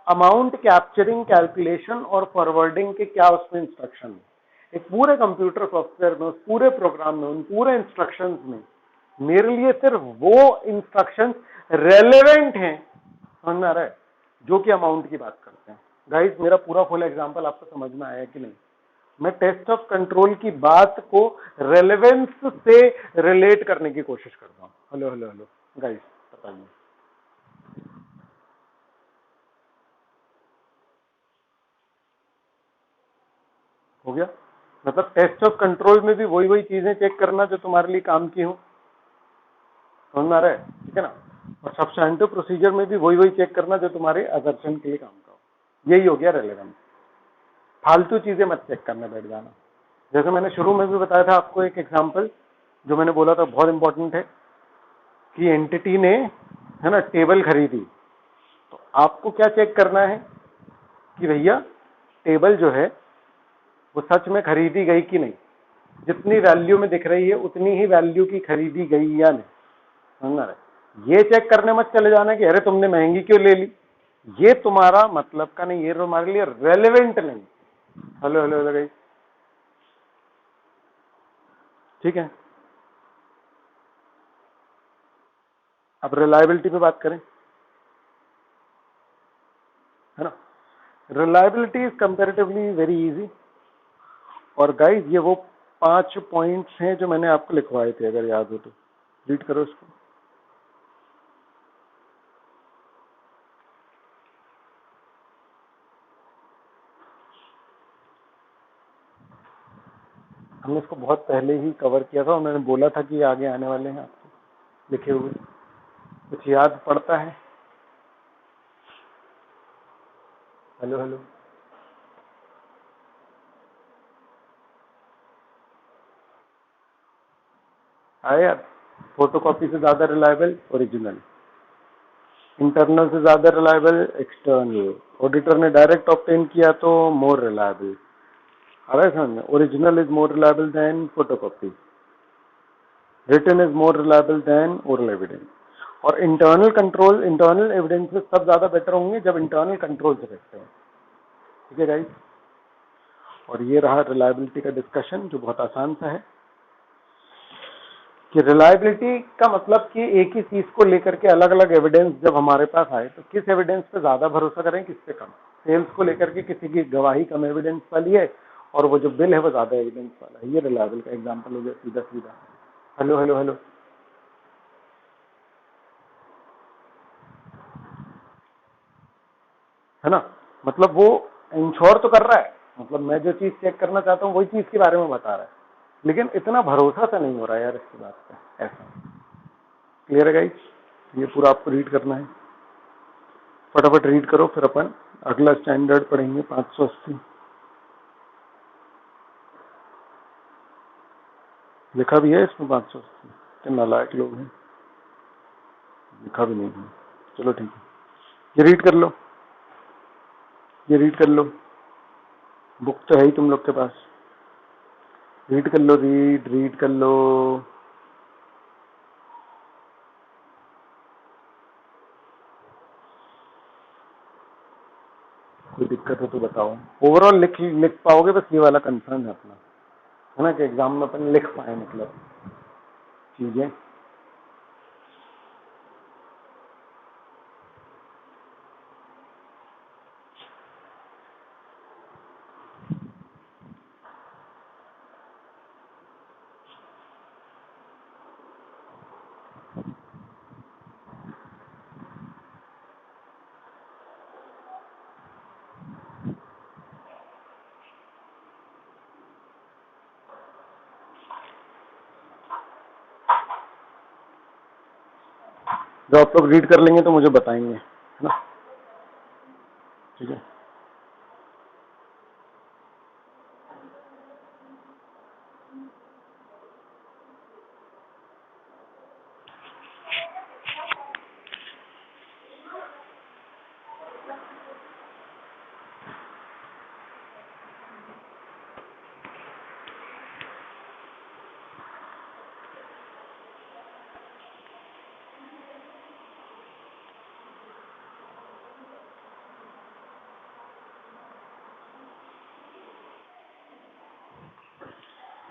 अमाउंट कैप्चरिंग, कैलकुलेशन और फॉरवर्डिंग के क्या उसमें इंस्ट्रक्शन है। एक पूरे कंप्यूटर सॉफ्टवेयर में, उस पूरे प्रोग्राम में, उन पूरे इंस्ट्रक्शंस में मेरे लिए सिर्फ वो इंस्ट्रक्शंस रेलेवेंट हैं, समझ में आ रहा है, जो कि अमाउंट की बात करते हैं। गाइस मेरा पूरा फुल एग्जांपल आपको समझ में आया कि नहीं? मैं टेस्ट ऑफ कंट्रोल की बात को रेलेवेंस से रिलेट करने की कोशिश करता हूं। हेलो हेलो हेलो गाइस, बताइए, हो गया? मतलब टेस्ट ऑफ कंट्रोल में भी वही वही चीजें चेक करना जो तुम्हारे लिए काम की हो, समझ में आ रहा है? ठीक है ना? और सब्सटैंटिव प्रोसीजर में भी वही वही चेक करना जो तुम्हारे असर्शन के लिए काम का हो। यही हो गया रेलेवेंस। फालतू चीजें मत चेक करने बैठ जाना। जैसे मैंने शुरू में भी बताया था आपको एक एग्जांपल, जो मैंने बोला था बहुत इंपॉर्टेंट है, कि एंटिटी ने, है ना, टेबल खरीदी, तो आपको क्या चेक करना है कि भैया टेबल जो है वो सच में खरीदी गई कि नहीं, जितनी वैल्यू में दिख रही है उतनी ही वैल्यू की खरीदी गई या नहीं, समझना है? ये चेक करने मत चले जाना कि अरे तुमने महंगी क्यों ले ली, ये तुम्हारा मतलब का नहीं, ये तुम्हारे लिए रेलेवेंट नहीं। हेलो हेलो हेलो गाइस, ठीक है? अब रिलायबिलिटी पे बात करें, है ना? Reliability is comparatively very easy. और गाइस ये वो 5 पॉइंट्स हैं जो मैंने आपको लिखवाए थे, अगर याद हो तो रीड करो इसको। हमने इसको बहुत पहले ही कवर किया था और मैंने बोला था कि आगे आने वाले हैं आपको लिखे हुए। कुछ याद पड़ता है? हेलो हेलो, आए यार? फोटोकॉपी से ज्यादा रिलायबल ओरिजिनल, इंटरनल से ज्यादा रिलायबल एक्सटर्नल, ऑडिटर ने डायरेक्ट ऑब्टेन किया तो मोर रिलायबल। आ रहा है समझ में? Original is more reliable than photocopy, written is more reliable than oral evidence. और इंटरनल कंट्रोल, इंटरनल एविडेंस सब ज्यादा बेटर होंगे जब इंटरनल कंट्रोल से करते हैं, ठीक है गाइस? और ये रहा रिलायबिलिटी का डिस्कशन जो बहुत आसान सा है। कि रिलायबिलिटी का मतलब कि एक ही चीज को लेकर के अलग अलग एविडेंस जब हमारे पास आए तो किस एविडेंस पे ज्यादा भरोसा करें, किस पे कम। सेल्स को लेकर के किसी की गवाही कम एविडेंस वाली है और वो जो बिल है वो ज्यादा एविडेंस वाला है। ये रिलायबल का एग्जांपल हो गया सीधा सीधा। हेलो हेलो हेलो, है ना। मतलब वो इंश्योर तो कर रहा है, मतलब मैं जो चीज चेक करना चाहता हूँ वही चीज के बारे में बता रहा है, लेकिन इतना भरोसा सा नहीं हो रहा है यार इसकी बात पे। ऐसा क्लियर है गाइस? ये पूरा आपको रीड करना है, फटाफट रीड करो, फिर अपन अगला स्टैंडर्ड पढ़ेंगे 580। लिखा भी है इसमें 580? क्या नालायक लोग हैं, लिखा भी नहीं है। चलो ठीक है, ये रीड कर लो, ये रीड कर लो, बुक तो है ही तुम लोग के पास। रीड कर लो, रीड कर लो। कोई दिक्कत हो तो बताओ। ओवरऑल लिख पाओगे, बस ये वाला कंसर्न है अपना, है ना, कि एग्जाम में अपन लिख पाए मतलब चीजें। जब आप लोग रीड कर लेंगे तो मुझे बताएंगे, है ना, ठीक है।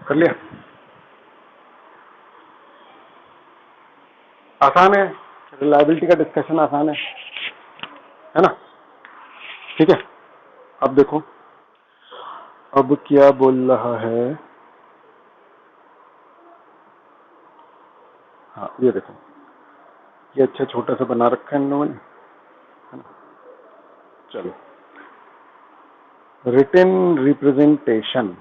कर लिया? आसान है, रिलायबिलिटी का डिस्कशन आसान है ना, ठीक है। अब देखो अब क्या बोल रहा है। हाँ ये देखो, ये अच्छा छोटा सा बना रखा है इन लोगों ने, है ना। चलो, रिटन रिप्रेजेंटेशन।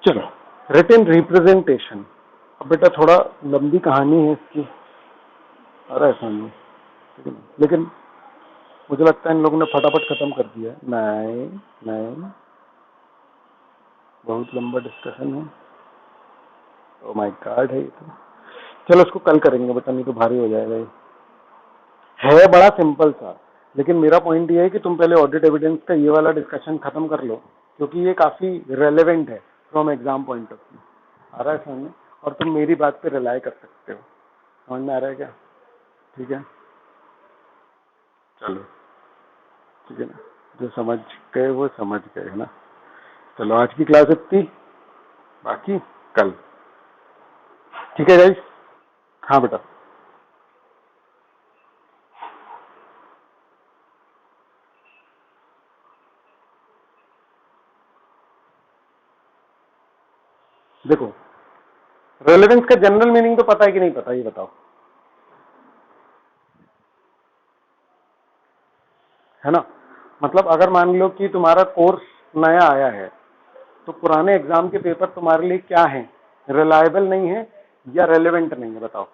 चलो, रिटन रिप्रेजेंटेशन। अब बेटा थोड़ा लंबी कहानी है इसकी, आ रहा है समझ, ठीक है, लेकिन मुझे लगता है इन लोगों ने फटाफट खत्म कर दिया। नहीं नहीं, बहुत लंबा डिस्कशन है। ओ माय गॉड है ये तो। चलो इसको कल करेंगे बेटा, नहीं तो भारी हो जाएगा ये। है बड़ा सिंपल सा, लेकिन मेरा पॉइंट ये है कि तुम पहले ऑडिट एविडेंस का ये वाला डिस्कशन खत्म कर लो, क्योंकि ये काफी रेलेवेंट है from exam point of view. आ रहा है समझ में? और तुम मेरी बात पे रिलाई कर सकते हो। समझ में आ रहा है क्या? ठीक है, चलो ठीक है ना, जो समझ गए वो समझ गए, है ना। चलो आज की क्लास इतनी, बाकी कल, ठीक है गाइस। हाँ बेटा, देखो रेलेवेंस का जनरल मीनिंग तो पता है कि नहीं पता, ये बताओ, है ना। मतलब अगर मान लो कि तुम्हारा कोर्स नया आया है तो पुराने एग्जाम के पेपर तुम्हारे लिए क्या है, रिलायबल नहीं है या रेलेवेंट नहीं है, बताओ।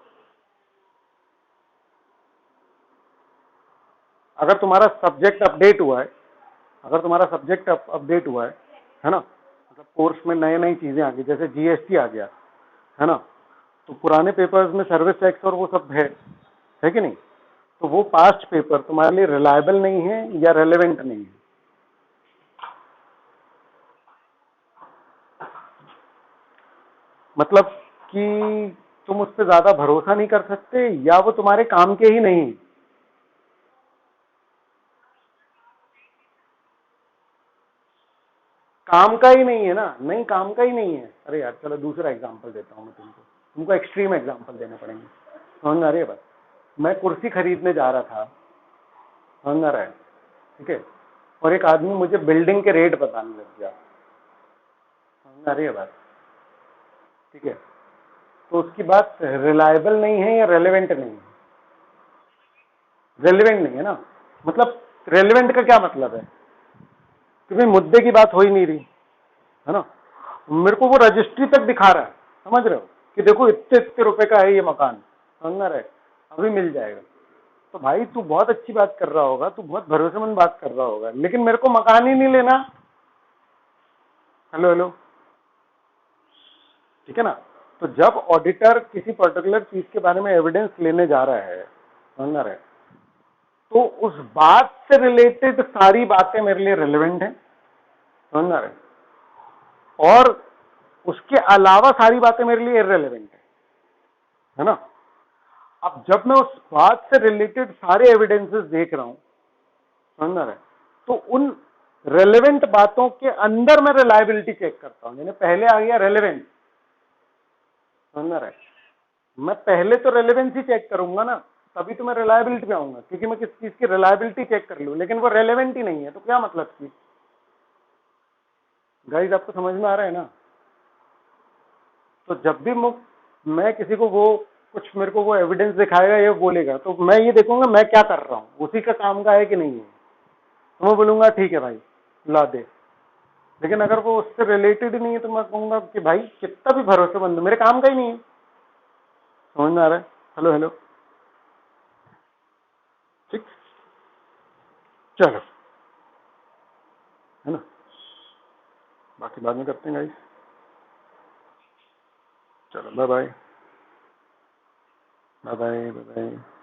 अगर तुम्हारा सब्जेक्ट अपडेट हुआ है, अगर तुम्हारा सब्जेक्ट अपडेट हुआ है ना, मतलब कोर्स में नई नई चीजें आ गई, जैसे जीएसटी आ गया, है ना, तो पुराने पेपर्स में सर्विस टैक्स और वो सब है कि नहीं, तो वो पास्ट पेपर तुम्हारे लिए रिलायबल नहीं है या रेलेवेंट नहीं है। मतलब कि तुम उस पर ज्यादा भरोसा नहीं कर सकते या वो तुम्हारे काम के ही नहीं। काम का ही नहीं है ना, नहीं काम का ही नहीं है। अरे यार चलो दूसरा एग्जांपल देता हूँ मैं तुमको एक्सट्रीम एग्जांपल देने पड़ेंगे, समझ में आ रही है बात। मैं कुर्सी खरीदने जा रहा था, समझ में आ रहा है, ठीक है, और एक आदमी मुझे बिल्डिंग के रेट बताने लग गया, समझ में आ रही है बात, ठीक है, तो उसकी बात रिलायबल नहीं है या रेलेवेंट नहीं है? रेलेवेंट नहीं है ना, मतलब रेलेवेंट का क्या मतलब है, क्योंकि मुद्दे की बात हो ही नहीं रही है ना। मेरे को वो रजिस्ट्री तक दिखा रहा है, समझ रहे हो, कि देखो इतने इतने रुपए का है ये मकान, समझ में आ रहा है, अभी मिल जाएगा। तो भाई तू बहुत अच्छी बात कर रहा होगा, तू बहुत भरोसेमंद बात कर रहा होगा, लेकिन मेरे को मकान ही नहीं लेना। हेलो हेलो, ठीक है ना। तो जब ऑडिटर किसी पर्टिकुलर चीज के बारे में एविडेंस लेने जा रहा है, समझ में आ रहा है, तो उस बात से रिलेटेड सारी बातें मेरे लिए रिलेवेंट है, समझ में आ रहा है, और उसके अलावा सारी बातें मेरे लिए इररिलेवेंट है ना। अब जब मैं उस बात से रिलेटेड सारे एविडेंसेस देख रहा हूं, समझ में आ रहा है, तो उन रेलेवेंट बातों के अंदर मैं रिलायबिलिटी चेक करता हूं, यानी पहले आ गया रेलेवेंस, समझ में आ रहा है, मैं पहले तो रेलेवेंस ही चेक करूंगा ना, तभी तो मैं रिलायबिलिटी पे आऊंगा, क्योंकि मैं किस चीज की रिलायबिलिटी चेक कर लूं, लेकिन वो रेलेवेंट ही नहीं है तो क्या मतलब की। गाइस आपको समझ में आ रहा है ना। तो जब भी मैं किसी को वो कुछ मेरे को वो एविडेंस दिखाएगा या बोलेगा, तो मैं ये देखूंगा मैं क्या कर रहा हूँ, उसी का काम का है कि नहीं है, तो मैं बोलूंगा ठीक है भाई ला दे। लेकिन अगर वो उससे रिलेटेड ही नहीं है तो मैं कहूंगा कि भाई कितना भी भरोसेमंद है, मेरे काम का ही नहीं है। समझ में आ रहा है। हेलो हेलो, ठीक, चलो, है ना, बाकी बाद में करते हैं गाइस। चलो bye bye, bye bye, bye bye.